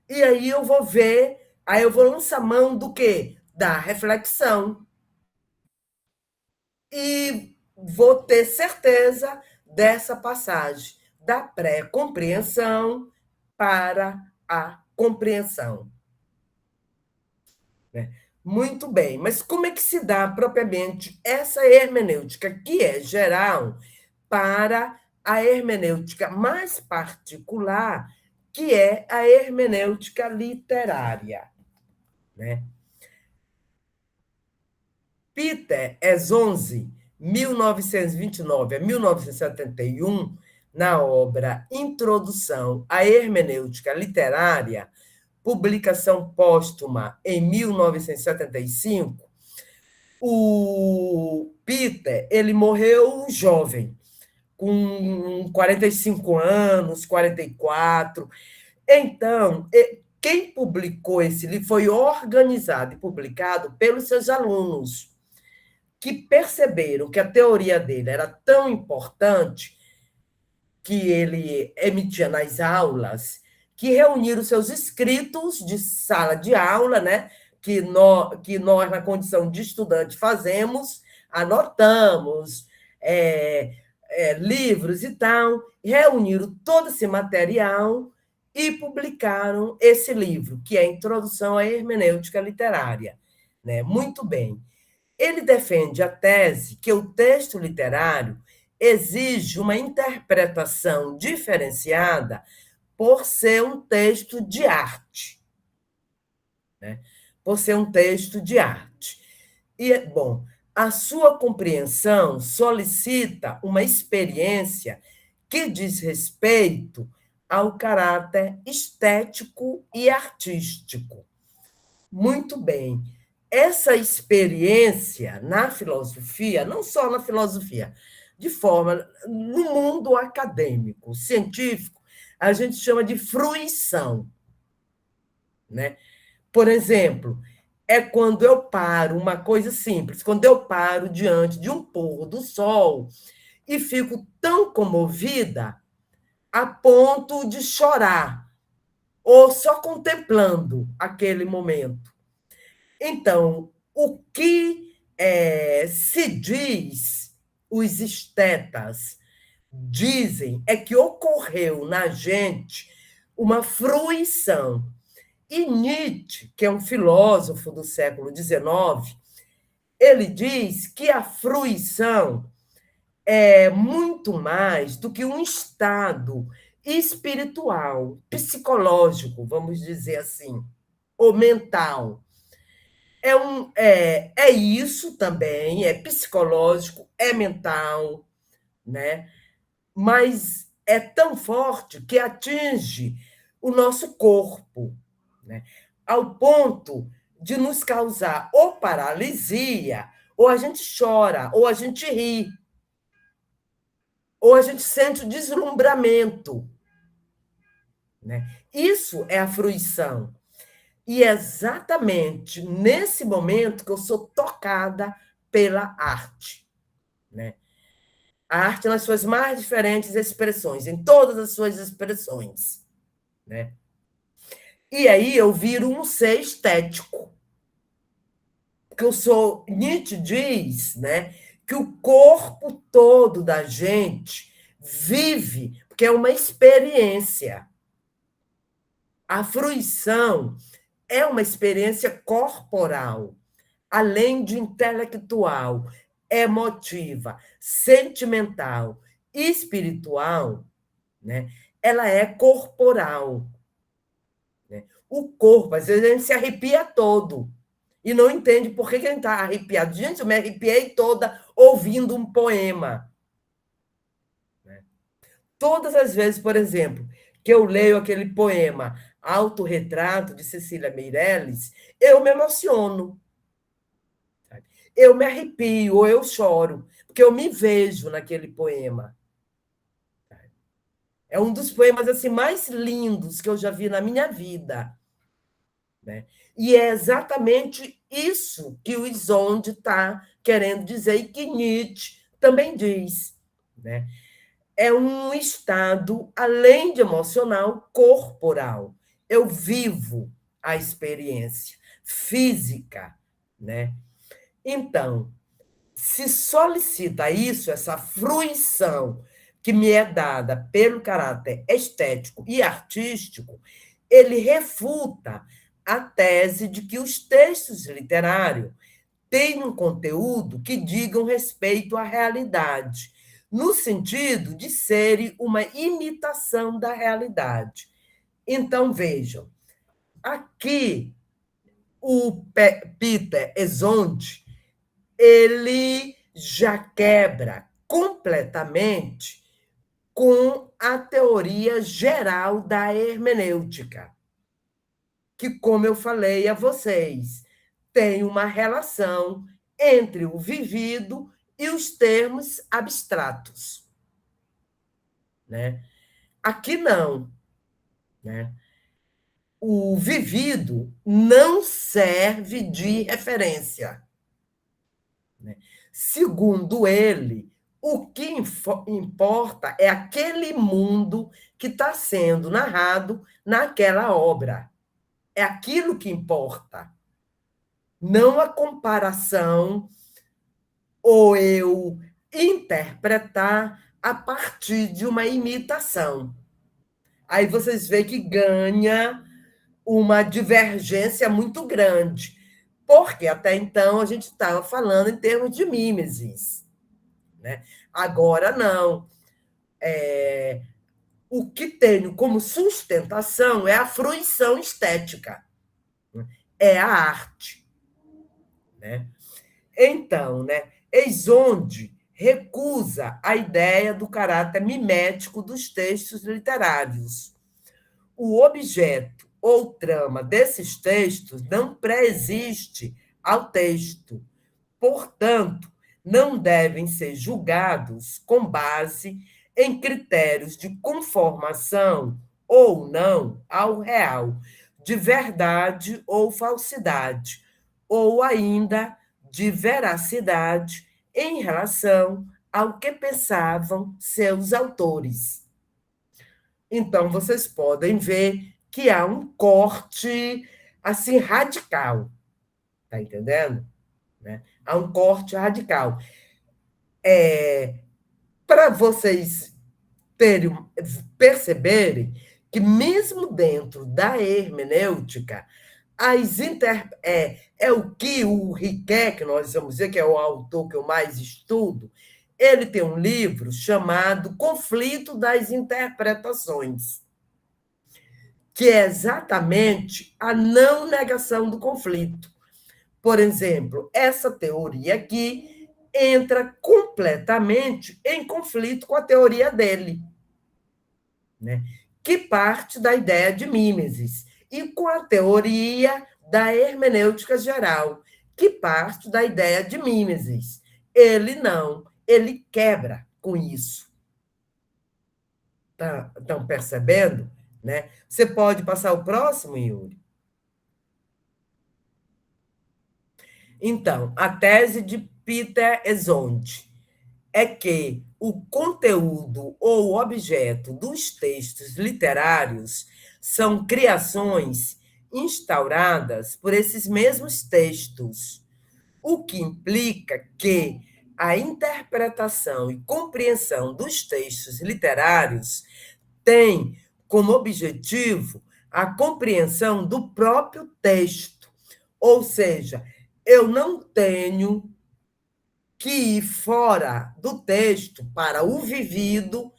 E aí eu vou ver, aí eu vou lançar mão do quê? Da reflexão. E vou ter certeza dessa passagem da pré-compreensão para a compreensão. Muito bem, mas como é que se dá propriamente essa hermenêutica, que é geral, para a hermenêutica mais particular, que é a hermenêutica literária, né? Peter Ezonzi, 1929 a 1971, na obra Introdução à Hermenêutica Literária, publicação póstuma em 1975, o Peter ele morreu jovem, com 45 anos, 44. Então, quem publicou esse livro foi organizado e publicado pelos seus alunos, que perceberam que a teoria dele era tão importante que ele emitia nas aulas, que reuniram seus escritos de sala de aula, né? Que nós na condição de estudante, fazemos, anotamos livros e tal, reuniram todo esse material e publicaram esse livro, que é a Introdução à Hermenêutica Literária. Né? Muito bem. Ele defende a tese que o texto literário exige uma interpretação diferenciada por ser um texto de arte. Né? Por ser um texto de arte. E, bom, a sua compreensão solicita uma experiência que diz respeito ao caráter estético e artístico. Muito bem. Essa experiência na filosofia, não só na filosofia, de forma, no mundo acadêmico, científico, a gente chama de fruição, né? Por exemplo, é quando eu paro, uma coisa simples, quando eu paro diante de um pôr do sol e fico tão comovida a ponto de chorar, ou só contemplando aquele momento. Então, o que se diz, os estetas dizem, é que ocorreu na gente uma fruição. E Nietzsche, que é um filósofo do século XIX, ele diz que a fruição é muito mais do que um estado espiritual, psicológico, vamos dizer assim, ou mental. É isso também, é psicológico, é mental, né? Mas é tão forte que atinge o nosso corpo, né? Ao ponto de nos causar ou paralisia, ou a gente chora, ou a gente ri, ou a gente sente o deslumbramento, né? Isso é a fruição. E é exatamente nesse momento que eu sou tocada pela arte, né? A arte nas suas mais diferentes expressões, em todas as suas expressões, né? E aí eu viro um ser estético, que eu sou, Nietzsche diz, né, que o corpo todo da gente vive, porque é uma experiência. A fruição é uma experiência corporal, além de intelectual, emotiva, sentimental, espiritual, né? Ela é corporal, né? O corpo, às vezes, a gente se arrepia todo e não entende por que a gente está arrepiado. Gente, eu me arrepiei toda ouvindo um poema, né? Todas as vezes, por exemplo, que eu leio aquele poema Autorretrato, de Cecília Meirelles, eu me emociono. Eu me arrepio, ou eu choro, porque eu me vejo naquele poema. É um dos poemas assim mais lindos que eu já vi na minha vida, né? E é exatamente isso que o Isonde está querendo dizer e que Nietzsche também diz, né? É um estado, além de emocional, corporal. Eu vivo a experiência física, né? Então, se solicita isso, essa fruição que me é dada pelo caráter estético e artístico, ele refuta a tese de que os textos literários têm um conteúdo que digam respeito à realidade, no sentido de serem uma imitação da realidade. Então, vejam, aqui o Peter Ezonde ele já quebra completamente com a teoria geral da hermenêutica, que, como eu falei a vocês, tem uma relação entre o vivido e os termos abstratos, né? Aqui não, né? O vivido não serve de referência, né? Segundo ele, o que importa é aquele mundo que está sendo narrado naquela obra. É aquilo que importa, não a comparação ou eu interpretar a partir de uma imitação. Aí vocês veem que ganha uma divergência muito grande, porque até então a gente estava falando em termos de mimesis, né? Agora não. O que tenho como sustentação é a fruição estética, é a arte, né? Então, né, Eisonde recusa a ideia do caráter mimético dos textos literários. O objeto ou trama desses textos não pré-existe ao texto. Portanto, não devem ser julgados com base em critérios de conformação ou não ao real, de verdade ou falsidade, ou ainda de veracidade em relação ao que pensavam seus autores. Então, vocês podem ver que há um corte assim radical, tá entendendo? Né? Há um corte radical. Para vocês perceberem que, mesmo dentro da hermenêutica, é o que o Riquet, que nós vamos dizer que é o autor que eu mais estudo, ele tem um livro chamado Conflito das Interpretações, que é exatamente a não negação do conflito. Por exemplo, essa teoria aqui entra completamente em conflito com a teoria dele, né? Que parte da ideia de mimesis, e com a teoria da hermenêutica geral, que parte da ideia de mimesis. Ele não, ele quebra com isso. Estão percebendo? Né? Você pode passar o próximo, Yuri? Então, a tese de Peter Ezond é que o conteúdo ou objeto dos textos literários são criações instauradas por esses mesmos textos, o que implica que a interpretação e compreensão dos textos literários tem como objetivo a compreensão do próprio texto, ou seja, eu não tenho que ir fora do texto para o vivido,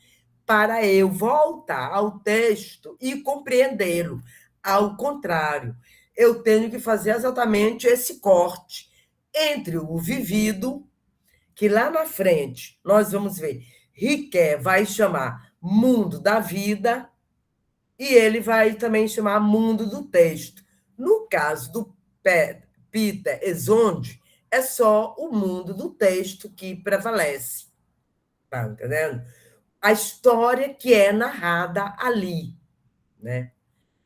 para eu voltar ao texto e compreendê-lo. Ao contrário, eu tenho que fazer exatamente esse corte entre o vivido, que lá na frente nós vamos ver, Riquet vai chamar mundo da vida, e ele vai também chamar mundo do texto. No caso do Peter Ezond, é só o mundo do texto que prevalece. Tá entendendo? A história que é narrada ali, né?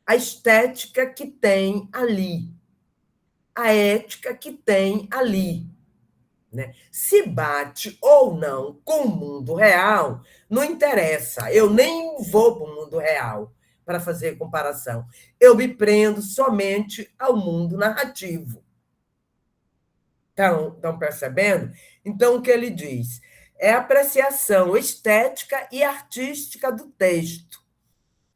A estética que tem ali, a ética que tem ali. Né? Se bate ou não com o mundo real, não interessa. Eu nem vou para o mundo real para fazer comparação. Eu me prendo somente ao mundo narrativo. Estão percebendo? Então, o que ele diz? É a apreciação estética e artística do texto.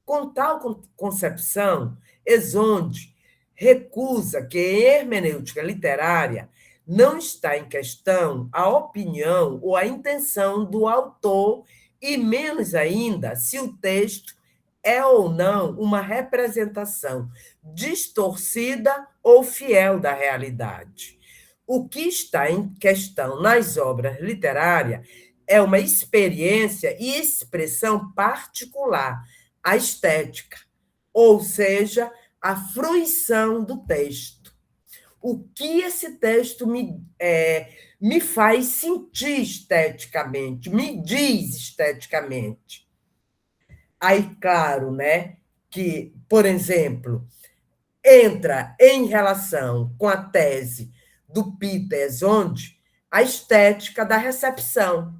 Com tal concepção, Ezond recusa que em hermenêutica literária não está em questão a opinião ou a intenção do autor, e menos ainda se o texto é ou não uma representação distorcida ou fiel da realidade. O que está em questão nas obras literárias é uma experiência e expressão particular, a estética, ou seja, a fruição do texto. O que esse texto me faz sentir esteticamente, me diz esteticamente. Aí, claro, né, que, por exemplo, entra em relação com a tese do Peter Ezond a estética da recepção.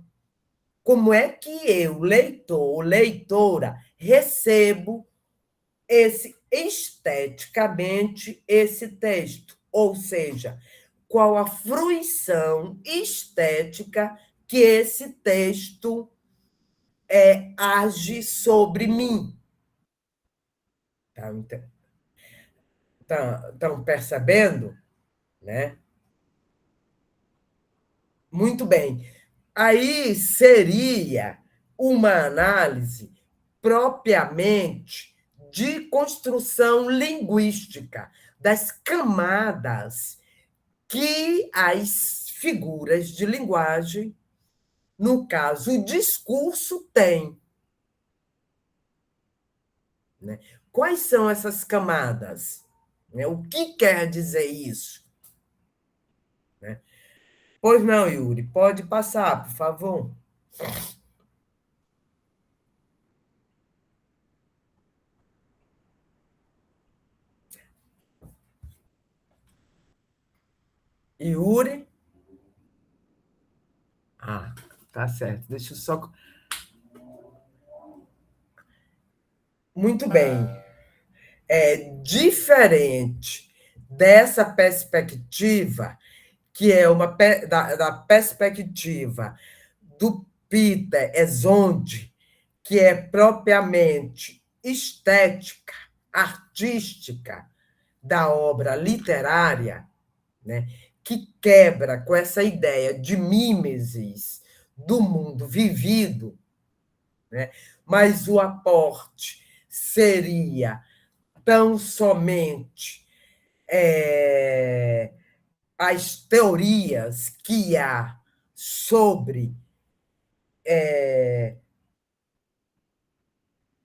Como é que eu, leitor ou leitora, recebo esteticamente esse texto? Ou seja, qual a fruição estética que esse texto age sobre mim? Estão percebendo? Né? Muito bem. Aí seria uma análise propriamente de construção linguística, das camadas que as figuras de linguagem, no caso, o discurso tem. Né? quais são essas camadas? Né? O que quer dizer isso? Né? Pois não, Yuri, pode passar, por favor. Yuri? Ah, tá certo. Deixa eu só. Muito bem. É diferente dessa perspectiva, que é da perspectiva do Peter Ezonde, que é propriamente estética, artística da obra literária, né, que quebra com essa ideia de mimesis do mundo vivido, né, mas o aporte seria tão somente as teorias que há sobre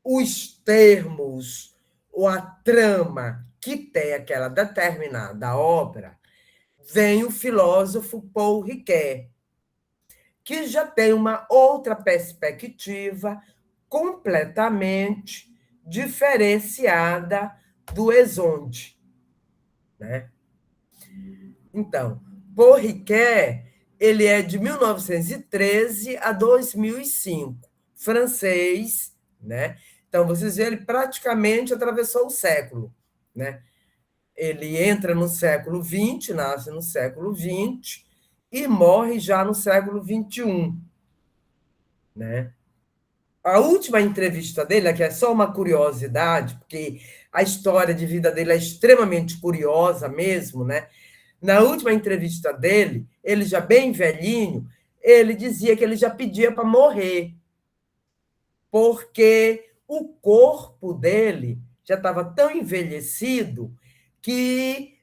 os termos ou a trama que tem aquela determinada obra, vem o filósofo Paul Ricoeur, que já tem uma outra perspectiva completamente diferenciada do Ezonde, né? Então, Paul Ricoeur, ele é de 1913 a 2005, francês, né? Então, vocês veem, ele praticamente atravessou o século, né? Ele entra no século XX, nasce no século XX e morre já no século XXI, né? A última entrevista dele, que é só uma curiosidade, porque a história de vida dele é extremamente curiosa mesmo, né? Na última entrevista dele, ele já bem velhinho, ele dizia que ele já pedia para morrer, porque o corpo dele já estava tão envelhecido que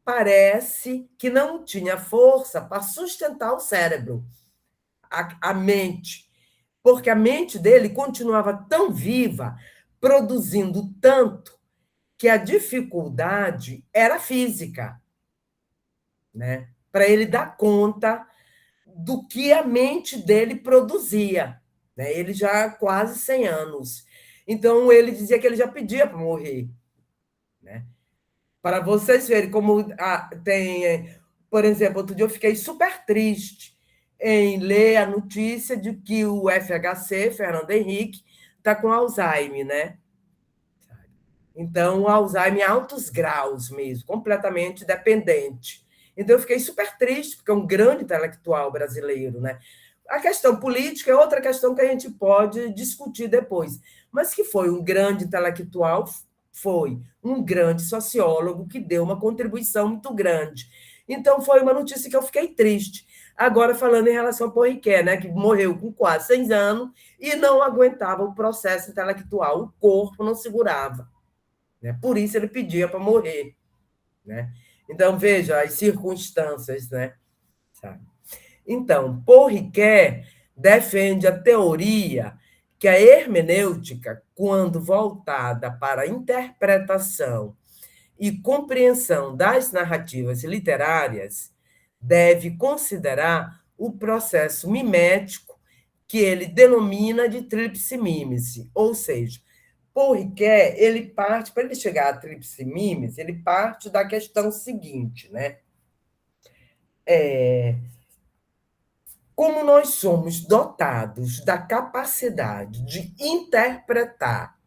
parece que não tinha força para sustentar o cérebro, a mente, porque a mente dele continuava tão viva, produzindo tanto, que a dificuldade era física, né? Para ele dar conta do que a mente dele produzia, né? Ele já há quase 100 anos. Então, ele dizia que ele já pedia para morrer, né? Para vocês verem como tem... Por exemplo, outro dia eu fiquei super triste em ler a notícia de que o FHC, Fernando Henrique, está com Alzheimer, né? Então, o Alzheimer em altos graus mesmo, completamente dependente. Então, eu fiquei super triste, porque é um grande intelectual brasileiro, né? A questão política é outra questão que a gente pode discutir depois, mas que foi um grande intelectual, foi um grande sociólogo que deu uma contribuição muito grande. Então, foi uma notícia que eu fiquei triste. Agora, falando em relação ao Porriquet, né, que morreu com quase 100 anos e não aguentava o processo intelectual, o corpo não segurava. Né? Por isso ele pedia para morrer. Né? Então, veja as circunstâncias. Né? Sabe? Então, Paul Ricoeur defende a teoria que a hermenêutica, quando voltada para a interpretação e compreensão das narrativas literárias, deve considerar o processo mimético que ele denomina de tríplice mímese, ou seja, Paul Ricoeur, ele parte, para ele chegar à tríplice mímese, ele parte da questão seguinte, né? Como nós somos dotados da capacidade de interpretar,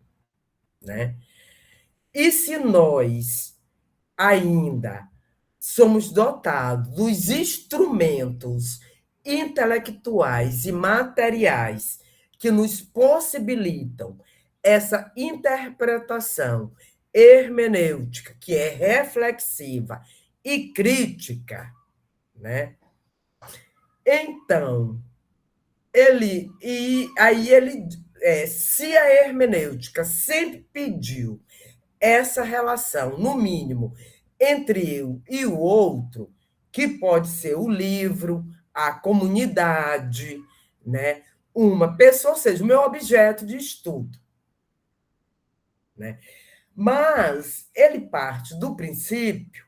né? E se nós ainda somos dotados dos instrumentos intelectuais e materiais que nos possibilitam essa interpretação hermenêutica, que é reflexiva e crítica, né? Então, se a hermenêutica sempre pediu essa relação, no mínimo, entre eu e o outro, que pode ser o livro, a comunidade, né? Uma pessoa, ou seja, o meu objeto de estudo. Né? Mas ele parte do princípio,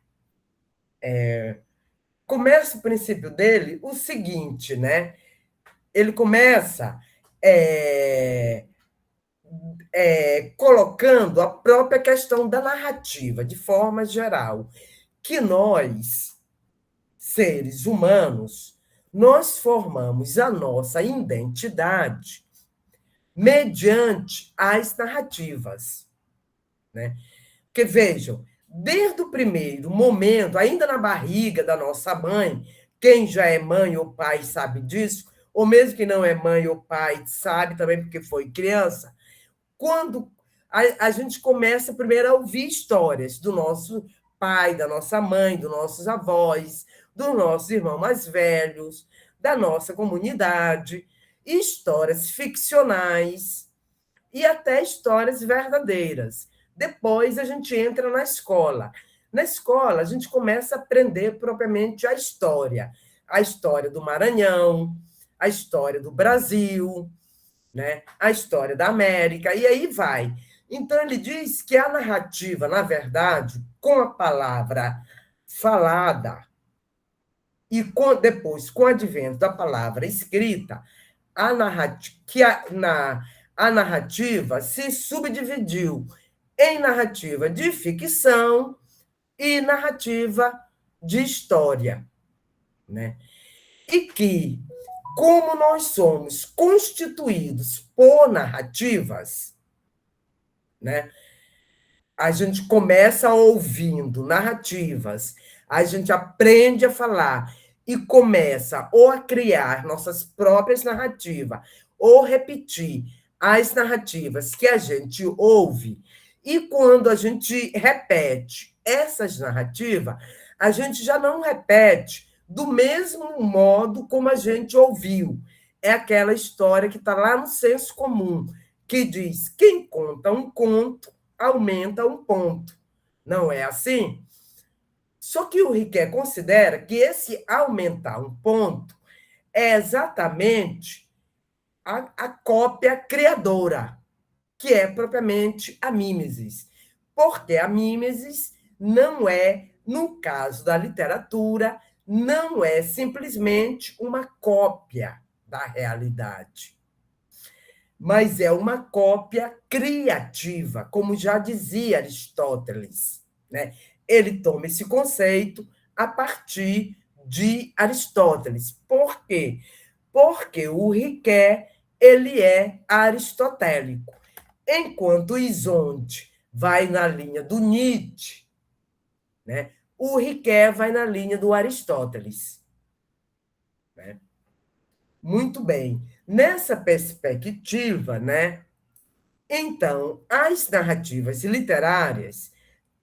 começa o princípio dele o seguinte, né? Ele começa é, colocando a própria questão da narrativa, de forma geral, que nós, seres humanos, nós formamos a nossa identidade mediante as narrativas, né? Porque, vejam, desde o primeiro momento, ainda na barriga da nossa mãe, quem já é mãe ou pai sabe disso, ou mesmo que não é mãe ou pai, sabe também porque foi criança, quando a gente começa primeiro a ouvir histórias do nosso pai, da nossa mãe, dos nossos avós, dos nossos irmãos mais velhos, da nossa comunidade, histórias ficcionais e até histórias verdadeiras. Depois a gente entra na escola. Na escola, a gente começa a aprender propriamente a história do Maranhão, a história do Brasil, né? A história da América, e aí vai. Então, ele diz que a narrativa, na verdade, com a palavra falada depois, com o advento da palavra escrita, a narrativa se subdividiu em narrativa de ficção e narrativa de história, né? E que, como nós somos constituídos por narrativas, né? A gente começa ouvindo narrativas, a gente aprende a falar e começa ou a criar nossas próprias narrativas, ou repetir as narrativas que a gente ouve. E quando a gente repete essas narrativas, a gente já não repete do mesmo modo como a gente ouviu. É aquela história que está lá no senso comum, que diz: quem conta um conto aumenta um ponto. Não é assim? Só que o Riquet considera que esse aumentar um ponto é exatamente a cópia criadora, que é propriamente a mimesis. Porque a mimesis não é, no caso da literatura, não é simplesmente uma cópia da realidade, mas é uma cópia criativa, como já dizia Aristóteles, né? Ele toma esse conceito a partir de Aristóteles. Por quê? Porque o Riquet ele é aristotélico, enquanto o Isonde vai na linha do Nietzsche, né? O Riquet vai na linha do Aristóteles, né? Muito bem. Nessa perspectiva, né? Então, as narrativas literárias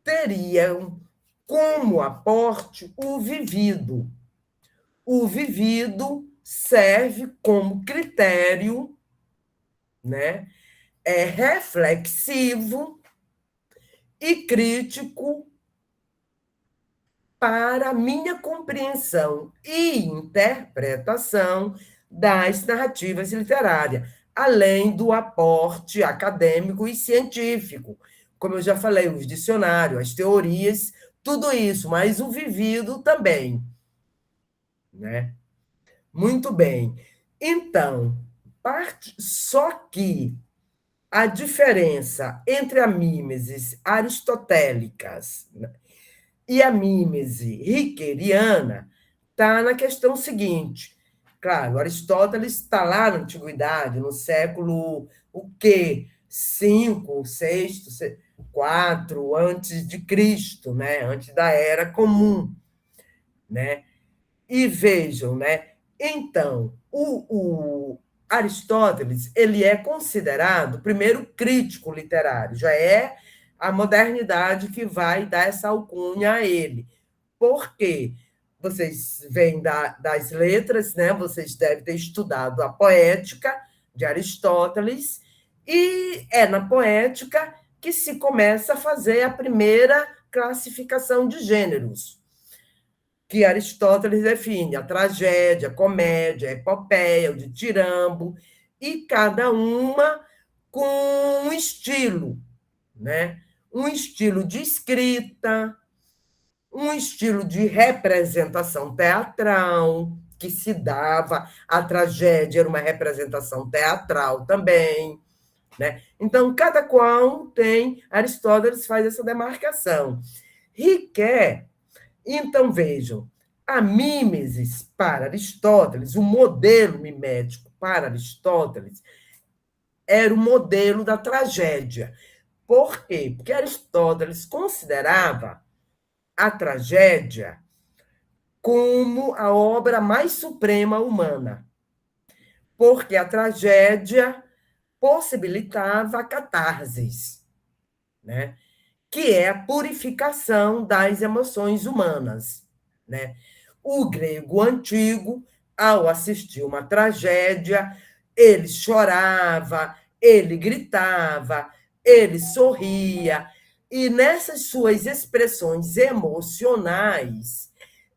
teriam como aporte o vivido. O vivido serve como critério, né, reflexivo e crítico para a minha compreensão e interpretação das narrativas literárias, além do aporte acadêmico e científico. Como eu já falei, os dicionários, as teorias, tudo isso, mas o vivido também, né? Muito bem. Então, só que a diferença entre a mimesis aristotélicas, né, e a mímese riqueriana está na questão seguinte. Claro, Aristóteles está lá na antiguidade, no século o quê? 5, 6, 4 antes de Cristo, né? Antes da era comum, né? E vejam, né? Então, o Aristóteles ele é considerado o primeiro crítico literário, já é a modernidade que vai dar essa alcunha a ele. Por quê? Vocês vêm das letras, né? Vocês devem ter estudado a poética de Aristóteles, e é na poética que se começa a fazer a primeira classificação de gêneros, que Aristóteles define a tragédia, a comédia, a epopeia, o ditirambo, e cada uma com um estilo, né? um estilo de escrita, um estilo de representação teatral que se dava, a tragédia era uma representação teatral também, né? Então, cada qual tem, Aristóteles faz essa demarcação. Riquet, então vejam, a mímesis para Aristóteles, o modelo mimético para Aristóteles, era o modelo da tragédia. Por quê? Porque Aristóteles considerava a tragédia como a obra mais suprema humana, porque a tragédia possibilitava a catarsis, né? Que é a purificação das emoções humanas, né? O grego antigo, ao assistir uma tragédia, ele chorava, ele gritava, ele sorria, e nessas suas expressões emocionais,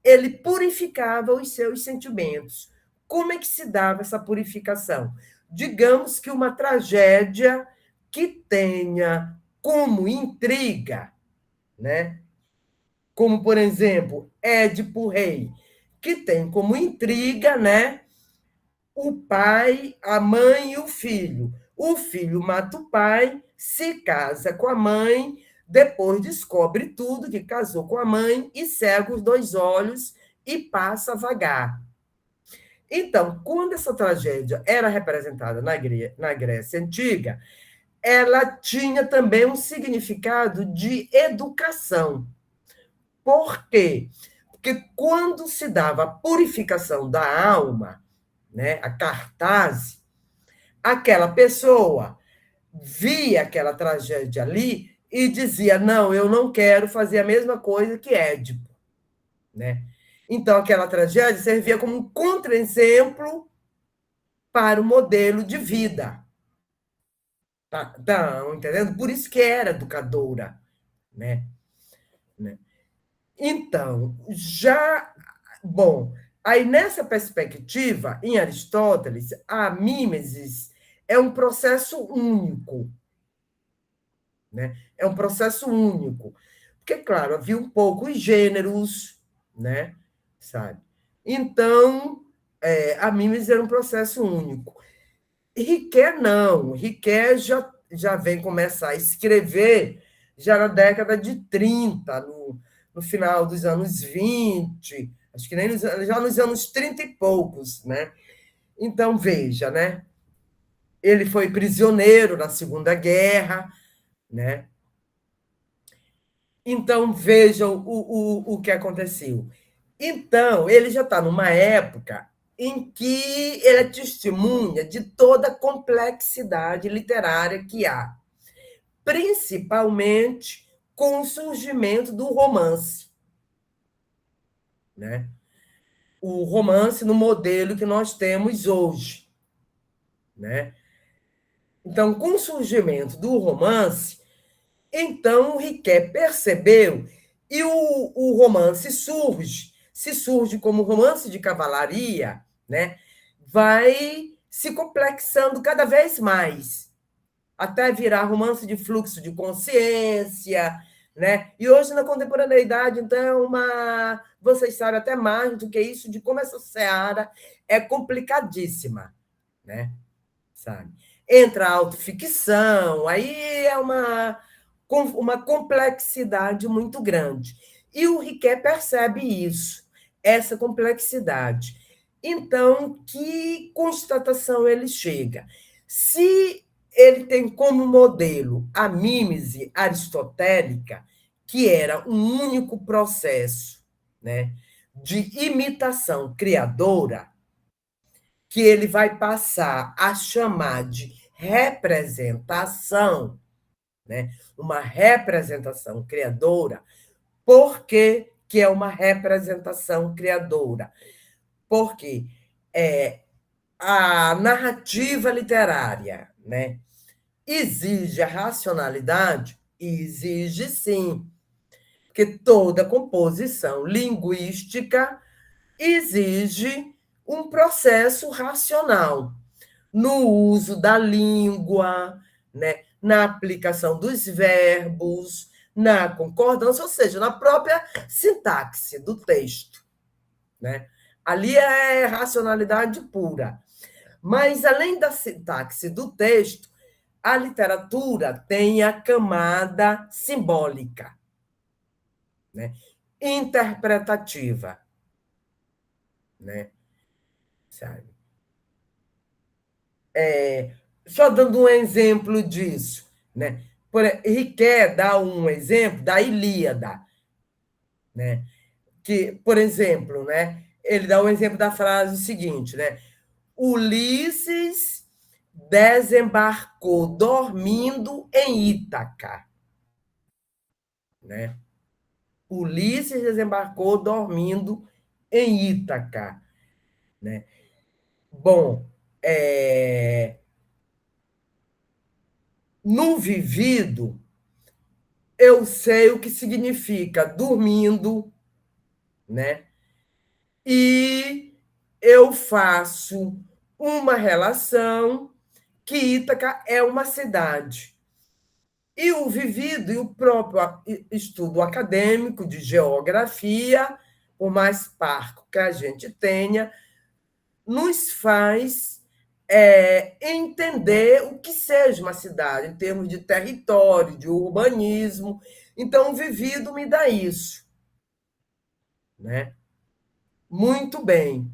ele purificava os seus sentimentos. Como é que se dava essa purificação? Digamos que uma tragédia que tenha como intriga, né? Como, por exemplo, Édipo Rei, que tem como intriga, né, o pai, a mãe e o filho. O filho mata o pai, se casa com a mãe, depois descobre tudo, que casou com a mãe, e cega os dois olhos e passa a vagar. Então, quando essa tragédia era representada na Grécia Antiga, ela tinha também um significado de educação. Por quê? Porque quando se dava a purificação da alma, né, a cartase, aquela pessoa via aquela tragédia ali e dizia: não, eu não quero fazer a mesma coisa que Édipo, né? Então, aquela tragédia servia como um contra-exemplo para o modelo de vida. Tá, entendendo? Por isso que era educadora, né? Então, já. Bom, aí nessa perspectiva, em Aristóteles, a mímesis é um processo único, né? É um processo único. Porque, claro, havia um pouco os gêneros, né? Sabe? Então, a mímesis era um processo único. Riquet não. Riquet já vem começar a escrever já na década de 30, no final dos anos 20, acho que nem já nos anos 30 e poucos, né? Então, veja, né? Ele foi prisioneiro na Segunda Guerra, né? Então, vejam o que aconteceu. Então, ele já está numa época em que ele é testemunha de toda a complexidade literária que há, principalmente com o surgimento do romance, né? O romance no modelo que nós temos hoje, né? Então, com o surgimento do romance, então o Riquet percebeu e o romance se surge como romance de cavalaria, né? Vai se complexando cada vez mais, até virar romance de fluxo de consciência, né? E hoje, na contemporaneidade, então, vocês sabem até mais do que isso, de como essa seara é complicadíssima, né? Sabe? Entra a autoficção, aí é uma complexidade muito grande. E o Riquet percebe isso, essa complexidade. Então, que constatação ele chega? Se ele tem como modelo a mímese aristotélica, que era um único processo, né, de imitação criadora, que ele vai passar a chamar de representação, né, uma representação criadora. Por que é uma representação criadora? Porque a narrativa literária, né, exige a racionalidade? Exige, sim, porque toda composição linguística exige um processo racional no uso da língua, né, na aplicação dos verbos, na concordância, ou seja, na própria sintaxe do texto, né? Ali é racionalidade pura. Mas, além da sintaxe do texto, a literatura tem a camada simbólica, né? Interpretativa, né? Sabe? Só dando um exemplo disso, né? Riquet dá um exemplo da Ilíada, né? Que, por exemplo, né? Ele dá um exemplo da frase seguinte, né? Ulisses desembarcou dormindo em Ítaca, né? Ulisses desembarcou dormindo em Ítaca, né? Bom, no vivido, eu sei o que significa dormindo, né? E eu faço uma relação que Ítaca é uma cidade. E o vivido e o próprio estudo acadêmico de geografia, por mais parco que a gente tenha, nos faz entender o que seja uma cidade, em termos de território, de urbanismo. Então, o vivido me dá isso, né? Muito bem.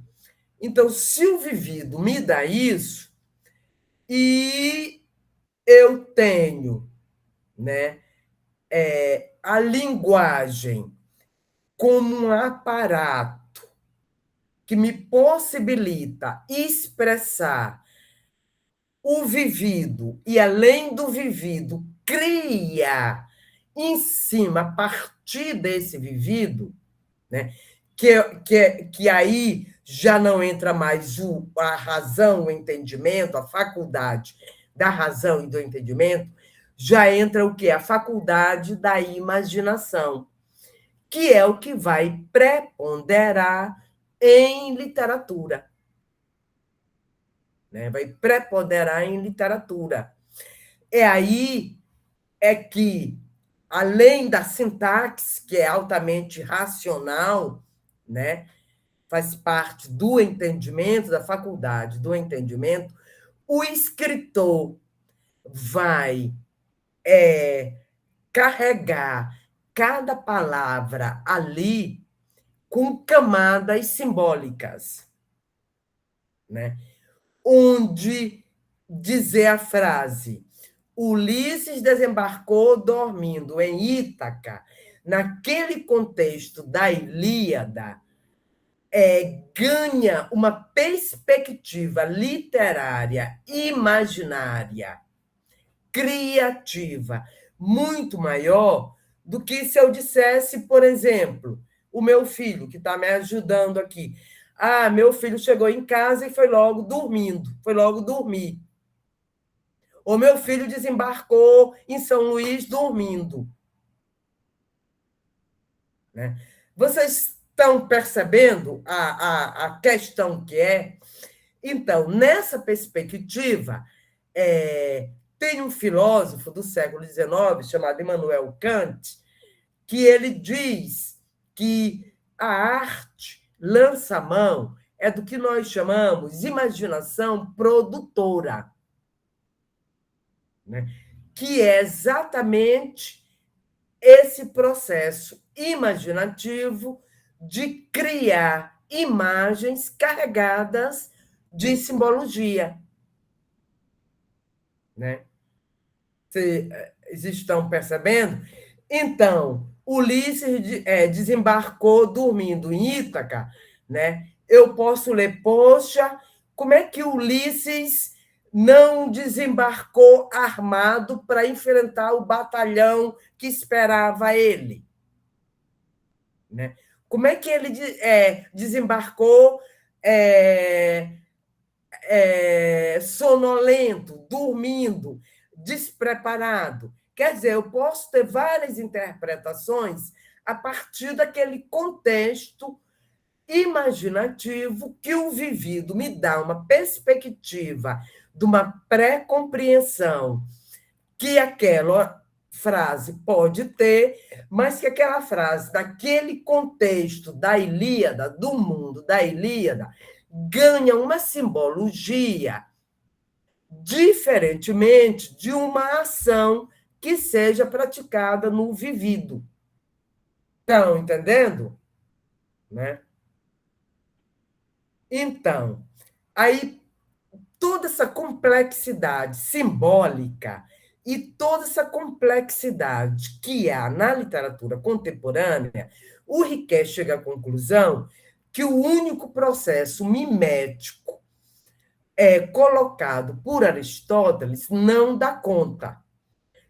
Então, se o vivido me dá isso, e eu tenho, né, a linguagem como um aparato que me possibilita expressar o vivido e, além do vivido, cria em cima, a partir desse vivido, né? Que aí já não entra mais a razão, o entendimento, a faculdade da razão e do entendimento, já entra o quê? A faculdade da imaginação, que é o que vai preponderar em literatura, né? Vai preponderar em literatura. Aí que, além da sintaxe, que é altamente racional, né? Faz parte do entendimento, da faculdade do entendimento, o escritor vai carregar cada palavra ali com camadas simbólicas, né? Onde dizer a frase Ulisses desembarcou dormindo em Ítaca, naquele contexto da Ilíada, ganha uma perspectiva literária, imaginária, criativa, muito maior do que se eu dissesse, por exemplo, o meu filho, que está me ajudando aqui. Ah, meu filho chegou em casa e foi logo dormindo, foi logo dormir. O meu filho desembarcou em São Luís dormindo. Né? Vocês estão percebendo a questão que é? Então, nessa perspectiva, tem um filósofo do século XIX, chamado Immanuel Kant, que ele diz que a arte lança a mão do que nós chamamos imaginação produtora, né? Que é exatamente esse processo imaginativo de criar imagens carregadas de simbologia, né? Vocês estão percebendo? Então, Ulisses desembarcou dormindo em Ítaca, né? Eu posso ler, poxa, como é que Ulisses não desembarcou armado para enfrentar o batalhão que esperava ele? Né? Como é que ele desembarcou sonolento, dormindo, despreparado? Quer dizer, eu posso ter várias interpretações a partir daquele contexto imaginativo que o vivido me dá uma perspectiva de uma pré-compreensão que aquela frase pode ter, mas que aquela frase, naquele contexto da Ilíada, do mundo da Ilíada, ganha uma simbologia diferentemente de uma ação que seja praticada no vivido. Estão entendendo? Né? Então, aí toda essa complexidade simbólica e toda essa complexidade que há na literatura contemporânea, o Riquet chega à conclusão que o único processo mimético colocado por Aristóteles não dá conta.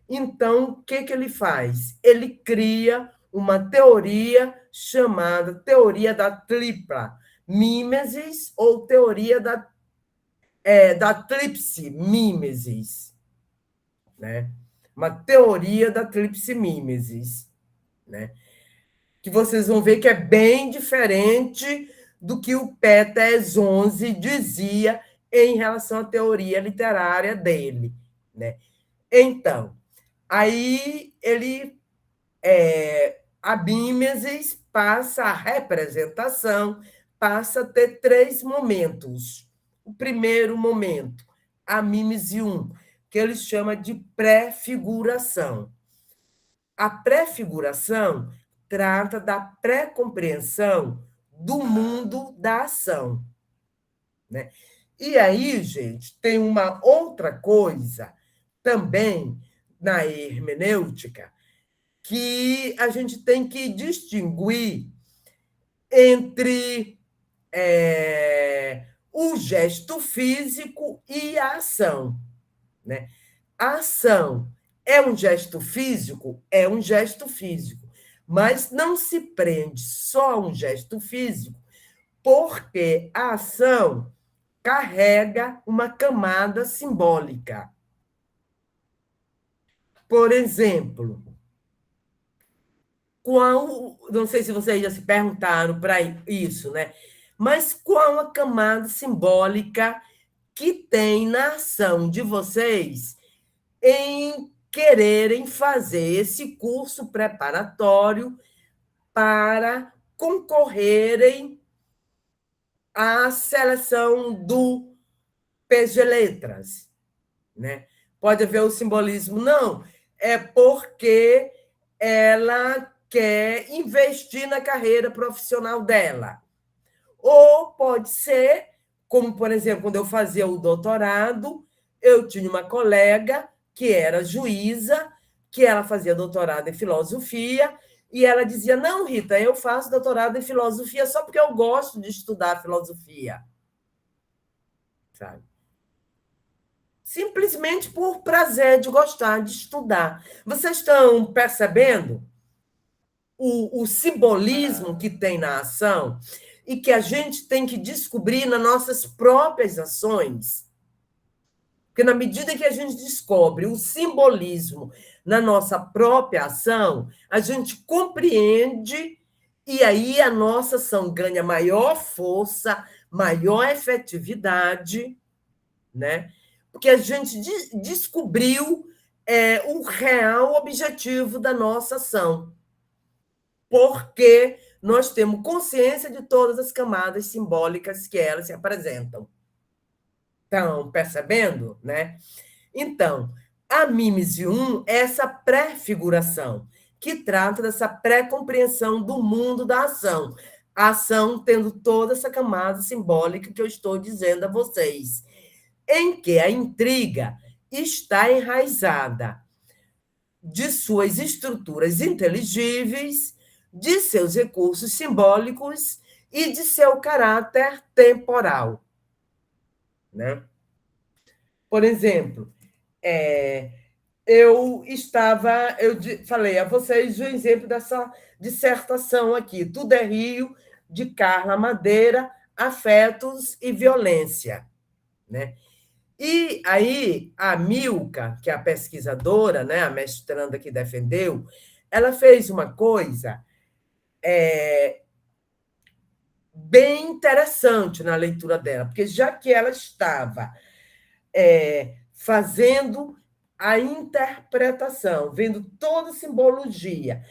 Então, o que ele faz? Ele cria uma teoria chamada teoria da tripla mímesis ou teoria da tríplice mímesis, né? Uma teoria da tríplice mímesis, né? Que vocês vão ver que é bem diferente do que o Peters XI dizia em relação à teoria literária dele, né? Então, aí a mimesis passa a representação, passa a ter 3 momentos. O primeiro momento, a mímese 1, que ele chama de pré-figuração. A pré-figuração trata da pré-compreensão do mundo da ação, né? E aí, gente, tem uma outra coisa também na hermenêutica que a gente tem que distinguir entre o gesto físico e a ação, né? A ação é um gesto físico? É um gesto físico, mas não se prende só a um gesto físico, porque a ação carrega uma camada simbólica. Por exemplo, não sei se vocês já se perguntaram para isso, né? Mas qual a camada simbólica que tem na ação de vocês em quererem fazer esse curso preparatório para concorrerem à seleção do PG Letras, né? Pode haver o simbolismo, não, é porque ela quer investir na carreira profissional dela. Ou pode ser, como, por exemplo, quando eu fazia o doutorado, eu tinha uma colega que era juíza, que ela fazia doutorado em filosofia, e ela dizia, não, Rita, eu faço doutorado em filosofia só porque eu gosto de estudar filosofia. Sabe? Simplesmente por prazer de gostar de estudar. Vocês estão percebendo o simbolismo que tem na ação e que a gente tem que descobrir nas nossas próprias ações? Porque na medida que a gente descobre o simbolismo na nossa própria ação, a gente compreende e aí a nossa ação ganha maior força, maior efetividade, né? Porque a gente descobriu o real objetivo da nossa ação. Porque nós temos consciência de todas as camadas simbólicas que elas se apresentam. Estão percebendo? Né? Então, a mímese 1 é essa pré-figuração, que trata dessa pré-compreensão do mundo da ação. A ação tendo toda essa camada simbólica que eu estou dizendo a vocês, em que a intriga está enraizada de suas estruturas inteligíveis, de seus recursos simbólicos e de seu caráter temporal. Né? Por exemplo, eu falei a vocês o exemplo dessa dissertação aqui, Tudo é Rio, de Carla Madeira, Afetos e Violência. Né? E aí, a Milka, que é a pesquisadora, né, a mestranda que defendeu, ela fez uma coisa bem interessante na leitura dela, porque já que ela estava fazendo a interpretação, vendo toda a simbologia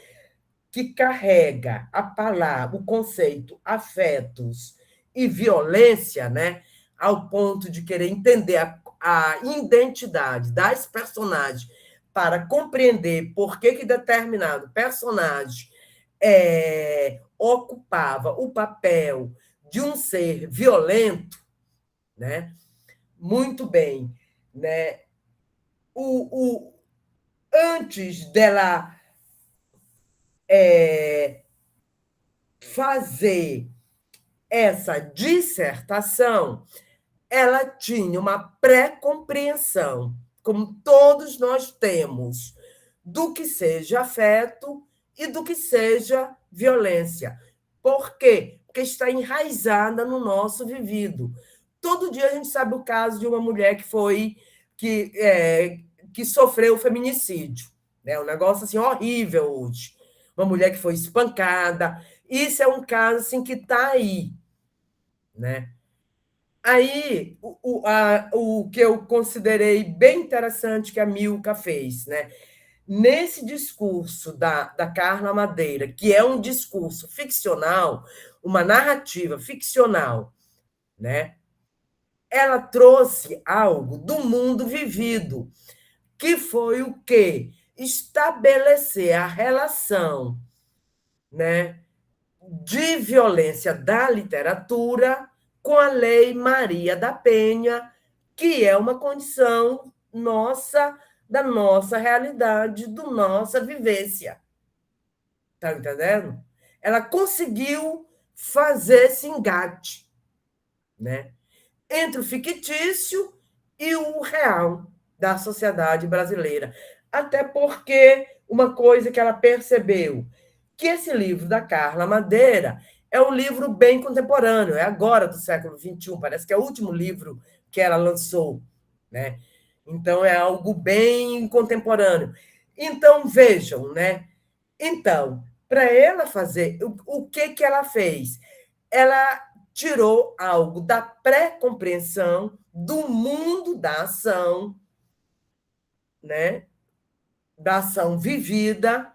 que carrega a palavra, o conceito afetos e violência, né, ao ponto de querer entender a identidade das personagens para compreender por que determinado personagem ocupava o papel de um ser violento, né? Muito bem, né? Antes dela fazer essa dissertação, ela tinha uma pré-compreensão, como todos nós temos, do que seja afeto e do que seja violência. Por quê? Porque está enraizada no nosso vivido. Todo dia a gente sabe o caso de uma mulher que sofreu feminicídio. Né? Um negócio assim horrível hoje. Uma mulher que foi espancada. Isso é um caso assim, que está aí. Né? Aí, o que eu considerei bem interessante que a Milka fez, né? Nesse discurso da Carla Madeira, que é um discurso ficcional, uma narrativa ficcional, né? Ela trouxe algo do mundo vivido, que foi o quê? Estabelecer a relação, né, de violência da literatura com a Lei Maria da Penha, que é uma condição nossa, da nossa realidade, da nossa vivência. Está entendendo? Ela conseguiu fazer esse engate, né, entre o fictício e o real da sociedade brasileira. Até porque uma coisa que ela percebeu, que esse livro da Carla Madeira é um livro bem contemporâneo, é agora do século XXI, parece que é o último livro que ela lançou, né? Então é algo bem contemporâneo. Então vejam, né? Então, para ela fazer, o que ela fez? Ela tirou algo da pré-compreensão do mundo da ação, né? Da ação vivida,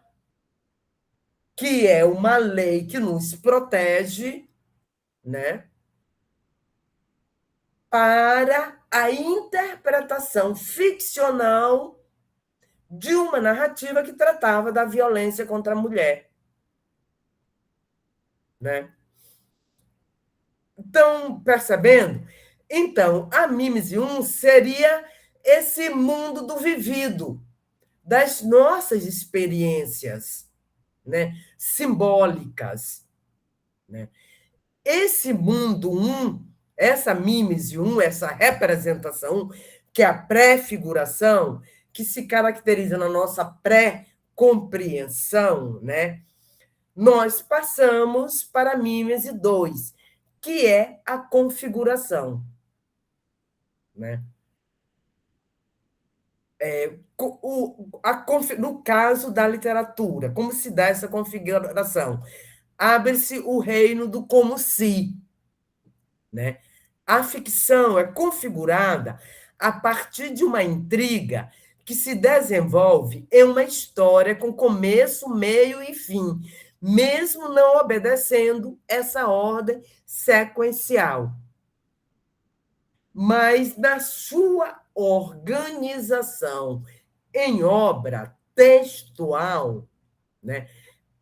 que é uma lei que nos protege, né? Para a interpretação ficcional de uma narrativa que tratava da violência contra a mulher, né? Estão percebendo? Então, a Mimese 1 seria esse mundo do vivido, das nossas experiências, né, simbólicas. Né? Esse mundo 1, essa Mimese 1, essa representação 1, que é a pré-figuração, que se caracteriza na nossa pré-compreensão, né? Nós passamos para a Mimese 2, que é a configuração. Né? No caso da literatura, como se dá essa configuração? Abre-se o reino do como se. Né? A ficção é configurada a partir de uma intriga que se desenvolve em uma história com começo, meio e fim, mesmo não obedecendo essa ordem sequencial. Mas na sua organização em obra textual, né,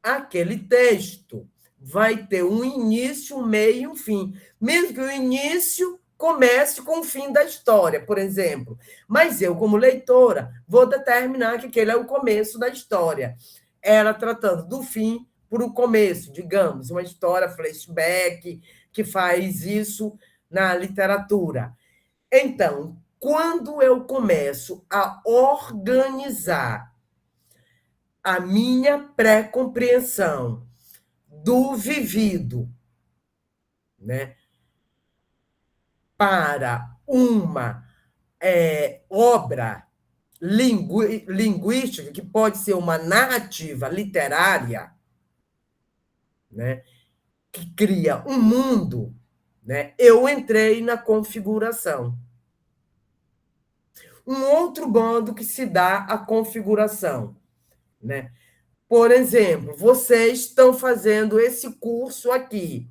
aquele texto vai ter um início, um meio e um fim. Mesmo que o início comece com o fim da história, por exemplo. Mas eu, como leitora, vou determinar que aquele é o começo da história. Ela tratando do fim para o começo, digamos, uma história flashback que faz isso na literatura. Então, quando eu começo a organizar a minha pré-compreensão do vivido, né, para uma obra linguística, que pode ser uma narrativa literária, né, que cria um mundo, né, eu entrei na configuração. um outro modo que se dá a configuração, né? Por exemplo, vocês estão fazendo esse curso aqui.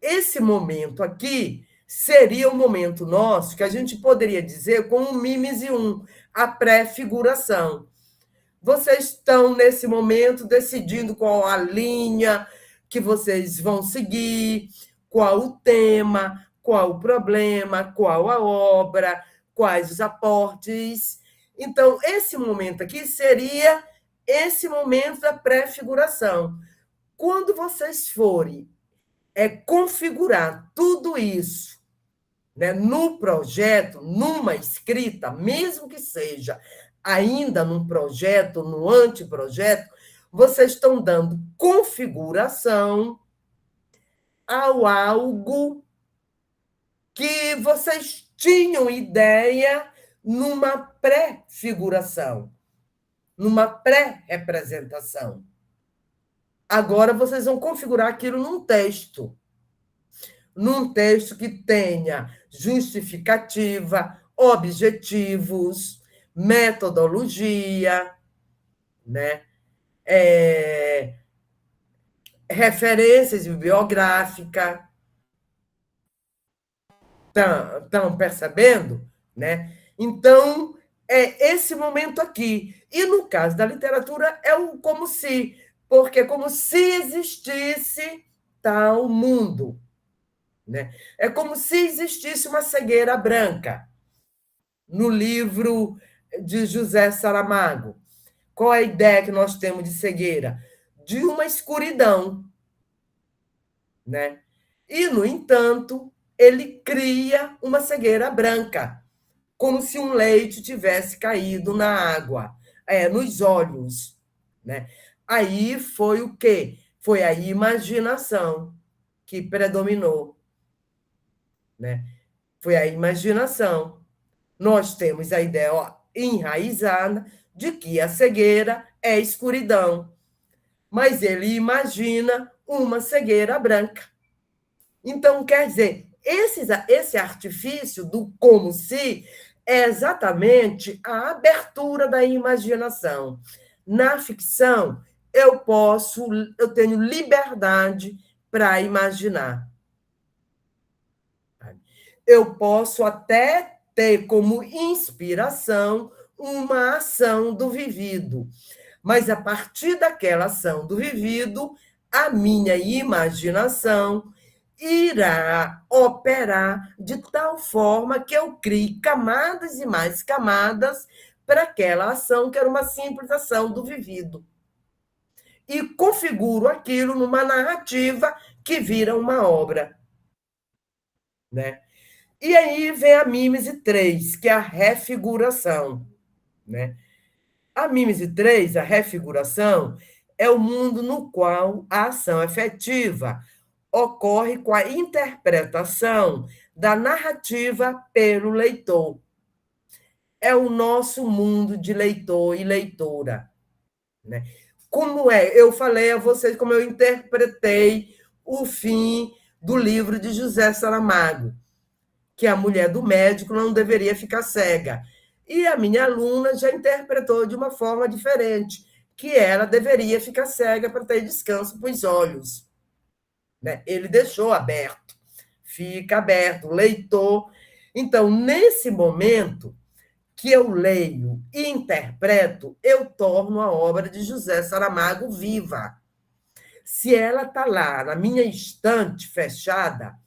Esse momento aqui seria o momento nosso que a gente poderia dizer com um mimes e um, a pré-figuração. Vocês estão, nesse momento, decidindo qual a linha que vocês vão seguir, qual o tema, qual o problema, qual a obra, quais os aportes. Então, esse momento aqui seria esse momento da pré-figuração. Quando vocês forem configurar tudo isso, né, no projeto, numa escrita, mesmo que seja ainda num projeto, no anteprojeto, vocês estão dando configuração ao algo que vocês tinham ideia numa pré-figuração, numa pré-representação. Agora vocês vão configurar aquilo num texto que tenha justificativa, objetivos, metodologia, né? Referências bibliográficas. Estão percebendo? Né? Então, é esse momento aqui. E no caso da literatura, é o como se, porque como se existisse tal mundo. Né? É como se existisse uma cegueira branca no livro de José Saramago. Qual a ideia que nós temos de cegueira? De uma escuridão. Né? E, no entanto, ele cria uma cegueira branca, como se um leite tivesse caído na água, nos olhos. Né? Aí foi o quê? Foi a imaginação que predominou. Né? Foi a imaginação. Nós temos a ideia enraizada de que a cegueira é escuridão, mas ele imagina uma cegueira branca. Então, quer dizer, esse artifício do como se é exatamente a abertura da imaginação. Na ficção, eu tenho liberdade para imaginar. Eu posso até ter como inspiração uma ação do vivido, mas a partir daquela ação do vivido, a minha imaginação irá operar de tal forma que eu crie camadas e mais camadas para aquela ação que era uma simples ação do vivido. E configuro aquilo numa narrativa que vira uma obra. Né? E aí vem a mímese 3, que é a refiguração. Né? A mímese 3, a refiguração, é o mundo no qual a ação efetiva ocorre com a interpretação da narrativa pelo leitor. É o nosso mundo de leitor e leitora. Né? Como é? Eu falei a vocês como eu interpretei o fim do livro de José Saramago, que a mulher do médico não deveria ficar cega. E a minha aluna já interpretou de uma forma diferente, que ela deveria ficar cega para ter descanso para os olhos. Né? Ele deixou aberto, fica aberto, o leitor. Então, nesse momento que eu leio e interpreto, eu torno a obra de José Saramago viva. Se ela está lá na minha estante fechada,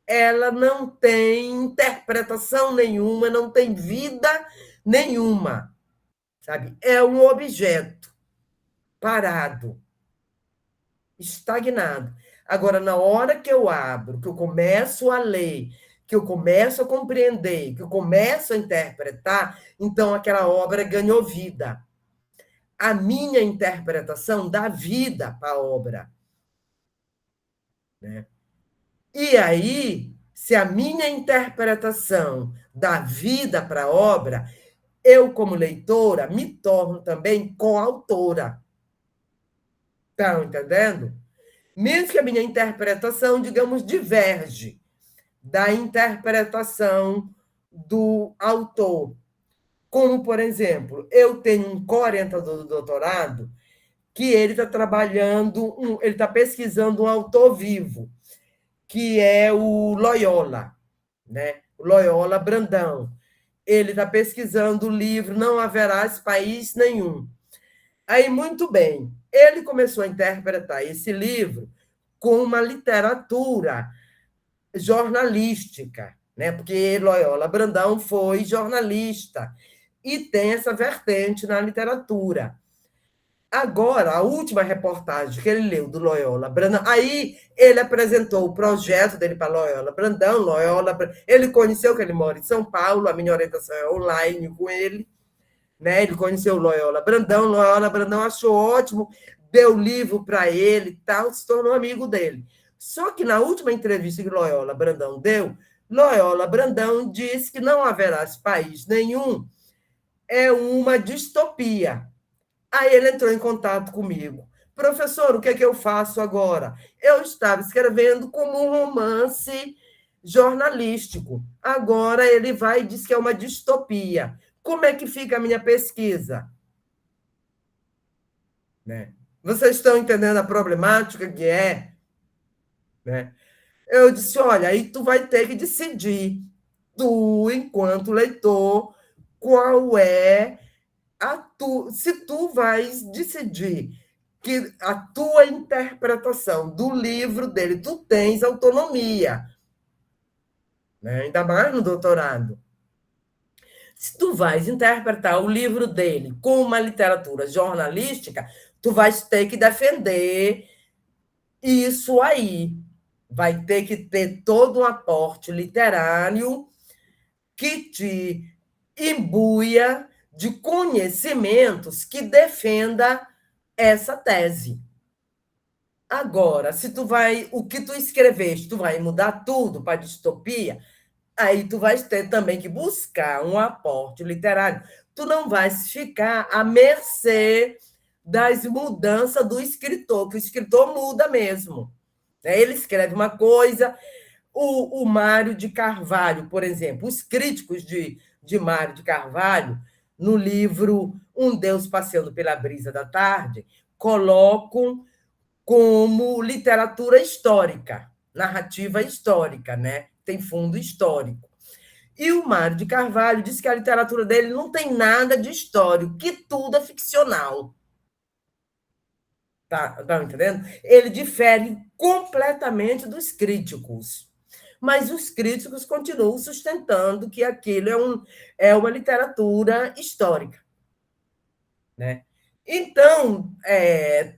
ela não tem interpretação nenhuma, não tem vida nenhuma, sabe? É um objeto parado, estagnado. Agora, na hora que eu abro, que eu começo a ler, que eu começo a compreender, que eu começo a interpretar, então aquela obra ganhou vida. A minha interpretação dá vida para a obra. Né? E aí, se a minha interpretação dá vida para a obra, eu, como leitora, me torno também coautora. Estão entendendo? Mesmo que a minha interpretação, digamos, diverge da interpretação do autor. Como, por exemplo, eu tenho um co-orientador do doutorado que ele está trabalhando, ele está pesquisando um autor vivo, que é o Loyola, né? O Loyola Brandão. Ele está pesquisando o livro Não Haverás País Nenhum. Aí, muito bem, ele começou a interpretar esse livro com uma literatura jornalística, né? Porque Loyola Brandão foi jornalista e tem essa vertente na literatura. Agora, a última reportagem que ele leu do Loyola Brandão, aí ele apresentou o projeto dele para Loyola Brandão, ele conheceu que ele mora em São Paulo, a minha orientação é online com ele, né? Ele conheceu o Loyola Brandão achou ótimo, deu livro para ele e tal, se tornou amigo dele. Só que na última entrevista que Loyola Brandão deu, Loyola Brandão disse que não haverá país nenhum, é uma distopia. Aí ele entrou em contato comigo. Professor, o que é que eu faço agora? Eu estava escrevendo como um romance jornalístico. Agora ele vai e diz que é uma distopia. Como é que fica a minha pesquisa? Né? Vocês estão entendendo a problemática que é? Né? Eu disse, olha, aí tu vai ter que decidir, tu, enquanto leitor, qual é se tu vais decidir que a tua interpretação do livro dele, tu tens autonomia, né? Ainda mais no doutorado. Se tu vais interpretar o livro dele com uma literatura jornalística, tu vais ter que defender isso aí. Vai ter que ter todo um aporte literário que te imbuia de conhecimentos que defenda essa tese. Agora, se tu vai, o que tu escreveste, tu vai mudar tudo para distopia, aí tu vais ter também que buscar um aporte literário. Tu não vais ficar à mercê das mudanças do escritor, que o escritor muda mesmo. Ele escreve uma coisa, o Mário de Carvalho, por exemplo, os críticos de Mário de Carvalho, no livro Um Deus Passeando pela Brisa da Tarde, colocam como literatura histórica, narrativa histórica, né? Tem fundo histórico. E o Mário de Carvalho diz que a literatura dele não tem nada de histórico, que tudo é ficcional. Tá entendendo? Ele difere completamente dos críticos. Mas os críticos continuam sustentando que aquilo é uma literatura histórica. Né? Então,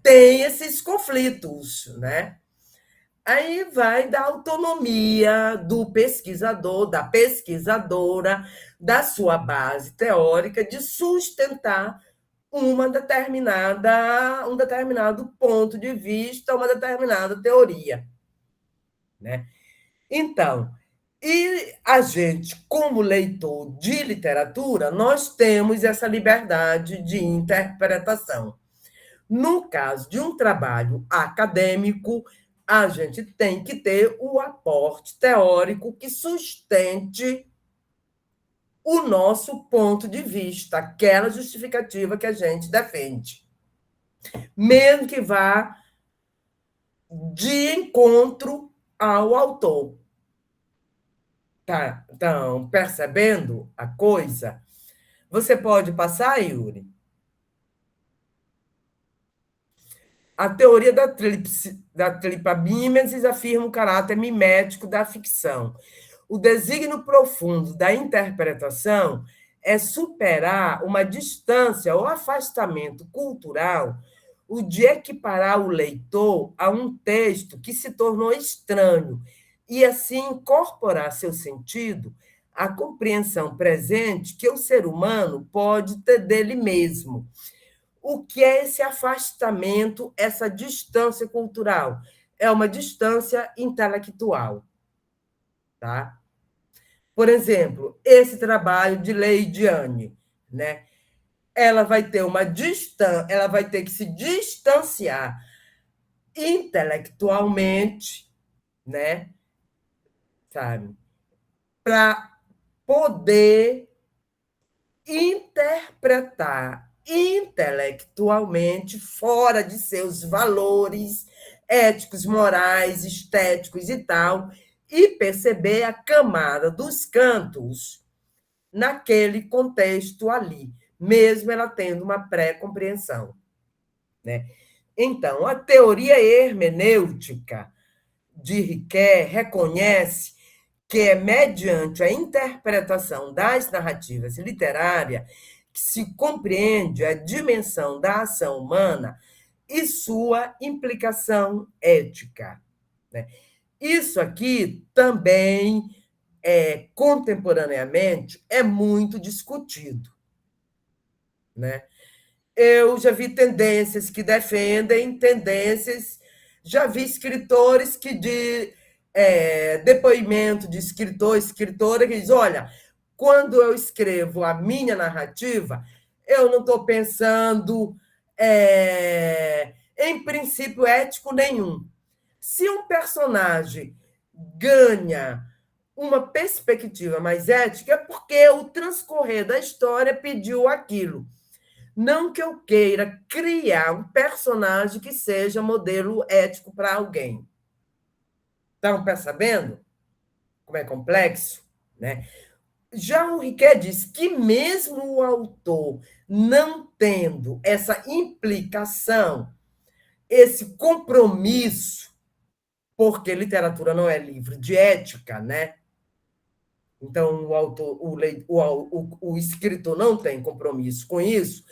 tem esses conflitos. Né? Aí vai da autonomia do pesquisador, da pesquisadora, da sua base teórica, de sustentar um determinado ponto de vista, uma determinada teoria. Né? Então, e a gente, como leitor de literatura, nós temos essa liberdade de interpretação. No caso de um trabalho acadêmico, a gente tem que ter o aporte teórico que sustente o nosso ponto de vista, aquela justificativa que a gente defende. Mesmo que vá de encontro ao autor. Tá, então, percebendo a coisa? Você pode passar, Yuri? A teoria da tripamímesis afirma o caráter mimético da ficção. O desígnio profundo da interpretação é superar uma distância ou afastamento cultural, o de equiparar o leitor a um texto que se tornou estranho e, assim, incorporar seu sentido à compreensão presente que o ser humano pode ter dele mesmo. O que é esse afastamento, essa distância cultural? É uma distância intelectual. Tá? Por exemplo, esse trabalho de Leidiane, né? Ela vai ter ela vai ter que se distanciar intelectualmente, né? Sabe? Para poder interpretar intelectualmente fora de seus valores éticos, morais, estéticos e tal, e perceber a camada dos cantos naquele contexto ali, mesmo ela tendo uma pré-compreensão, né? Então, a teoria hermenêutica de Riquet reconhece que é mediante a interpretação das narrativas literárias que se compreende a dimensão da ação humana e sua implicação ética, né? Isso aqui também, contemporaneamente, é muito discutido, né? Eu já vi tendências que defendem, tendências, já vi escritores depoimento de escritor, escritora, que diz: olha, quando eu escrevo a minha narrativa, eu não estou pensando em princípio ético nenhum. Se um personagem ganha uma perspectiva mais ética, é porque o transcorrer da história pediu aquilo. Não que eu queira criar um personagem que seja modelo ético para alguém. Estão percebendo como é complexo, né? Já o Riquet diz que mesmo o autor não tendo essa implicação, esse compromisso, porque literatura não é livro de ética, né? Então o autor, o escritor não tem compromisso com isso,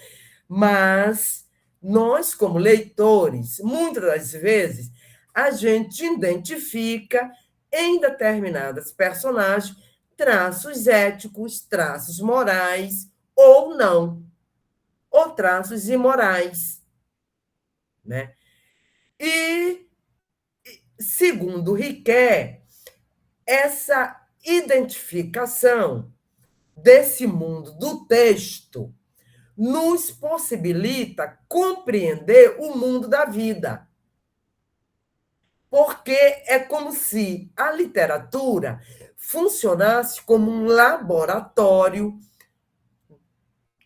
mas nós, como leitores, muitas das vezes, a gente identifica em determinadas personagens traços éticos, traços morais, ou não, ou traços imorais, né? E, segundo Riquet, essa identificação desse mundo do texto nos possibilita compreender o mundo da vida. Porque é como se a literatura funcionasse como um laboratório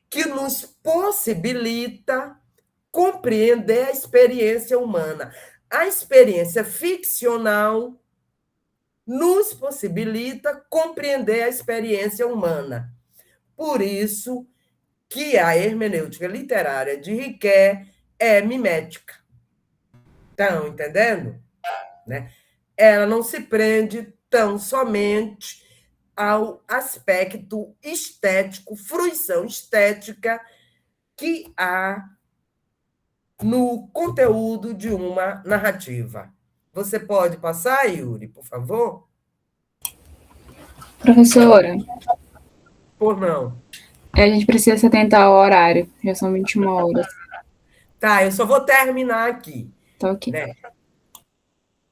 que nos possibilita compreender a experiência humana. A experiência ficcional nos possibilita compreender a experiência humana. Por isso que a hermenêutica literária de Riquet é mimética. Estão entendendo? Né? Ela não se prende tão somente ao aspecto estético, fruição estética que há no conteúdo de uma narrativa. Você pode passar, Yuri, por favor? Professora, Por não. a gente precisa se atentar ao horário. Já são 21 horas. Tá, eu só vou terminar aqui. Tá ok. Né?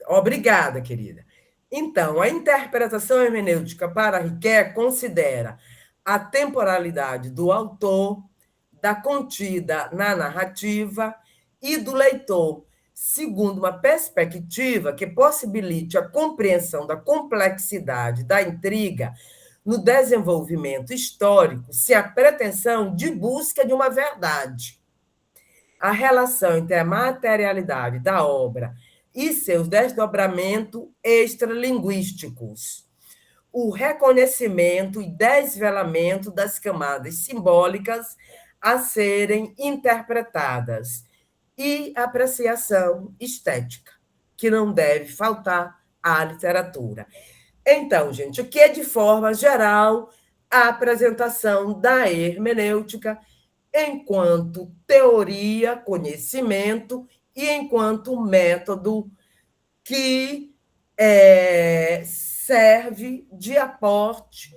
Obrigada, querida. Então, a interpretação hermenêutica para Riquet considera a temporalidade do autor, da contida na narrativa e do leitor, segundo uma perspectiva que possibilite a compreensão da complexidade da intriga no desenvolvimento histórico, sem a pretensão de busca de uma verdade. A relação entre a materialidade da obra e seus desdobramentos extralinguísticos, o reconhecimento e desvelamento das camadas simbólicas a serem interpretadas e apreciação estética, que não deve faltar à literatura. Então, gente, aqui é de forma geral a apresentação da hermenêutica enquanto teoria, conhecimento e enquanto método que serve de aporte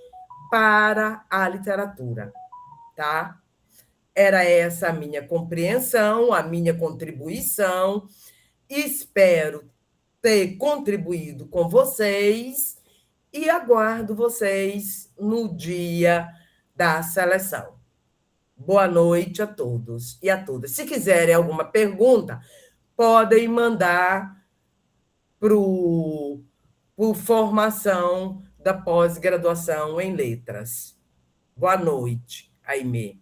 para a literatura, tá? Era essa a minha compreensão, a minha contribuição. Espero ter contribuído com vocês e aguardo vocês no dia da seleção. Boa noite a todos e a todas. Se quiserem alguma pergunta, podem mandar para formação da pós-graduação em letras. Boa noite. Aimee.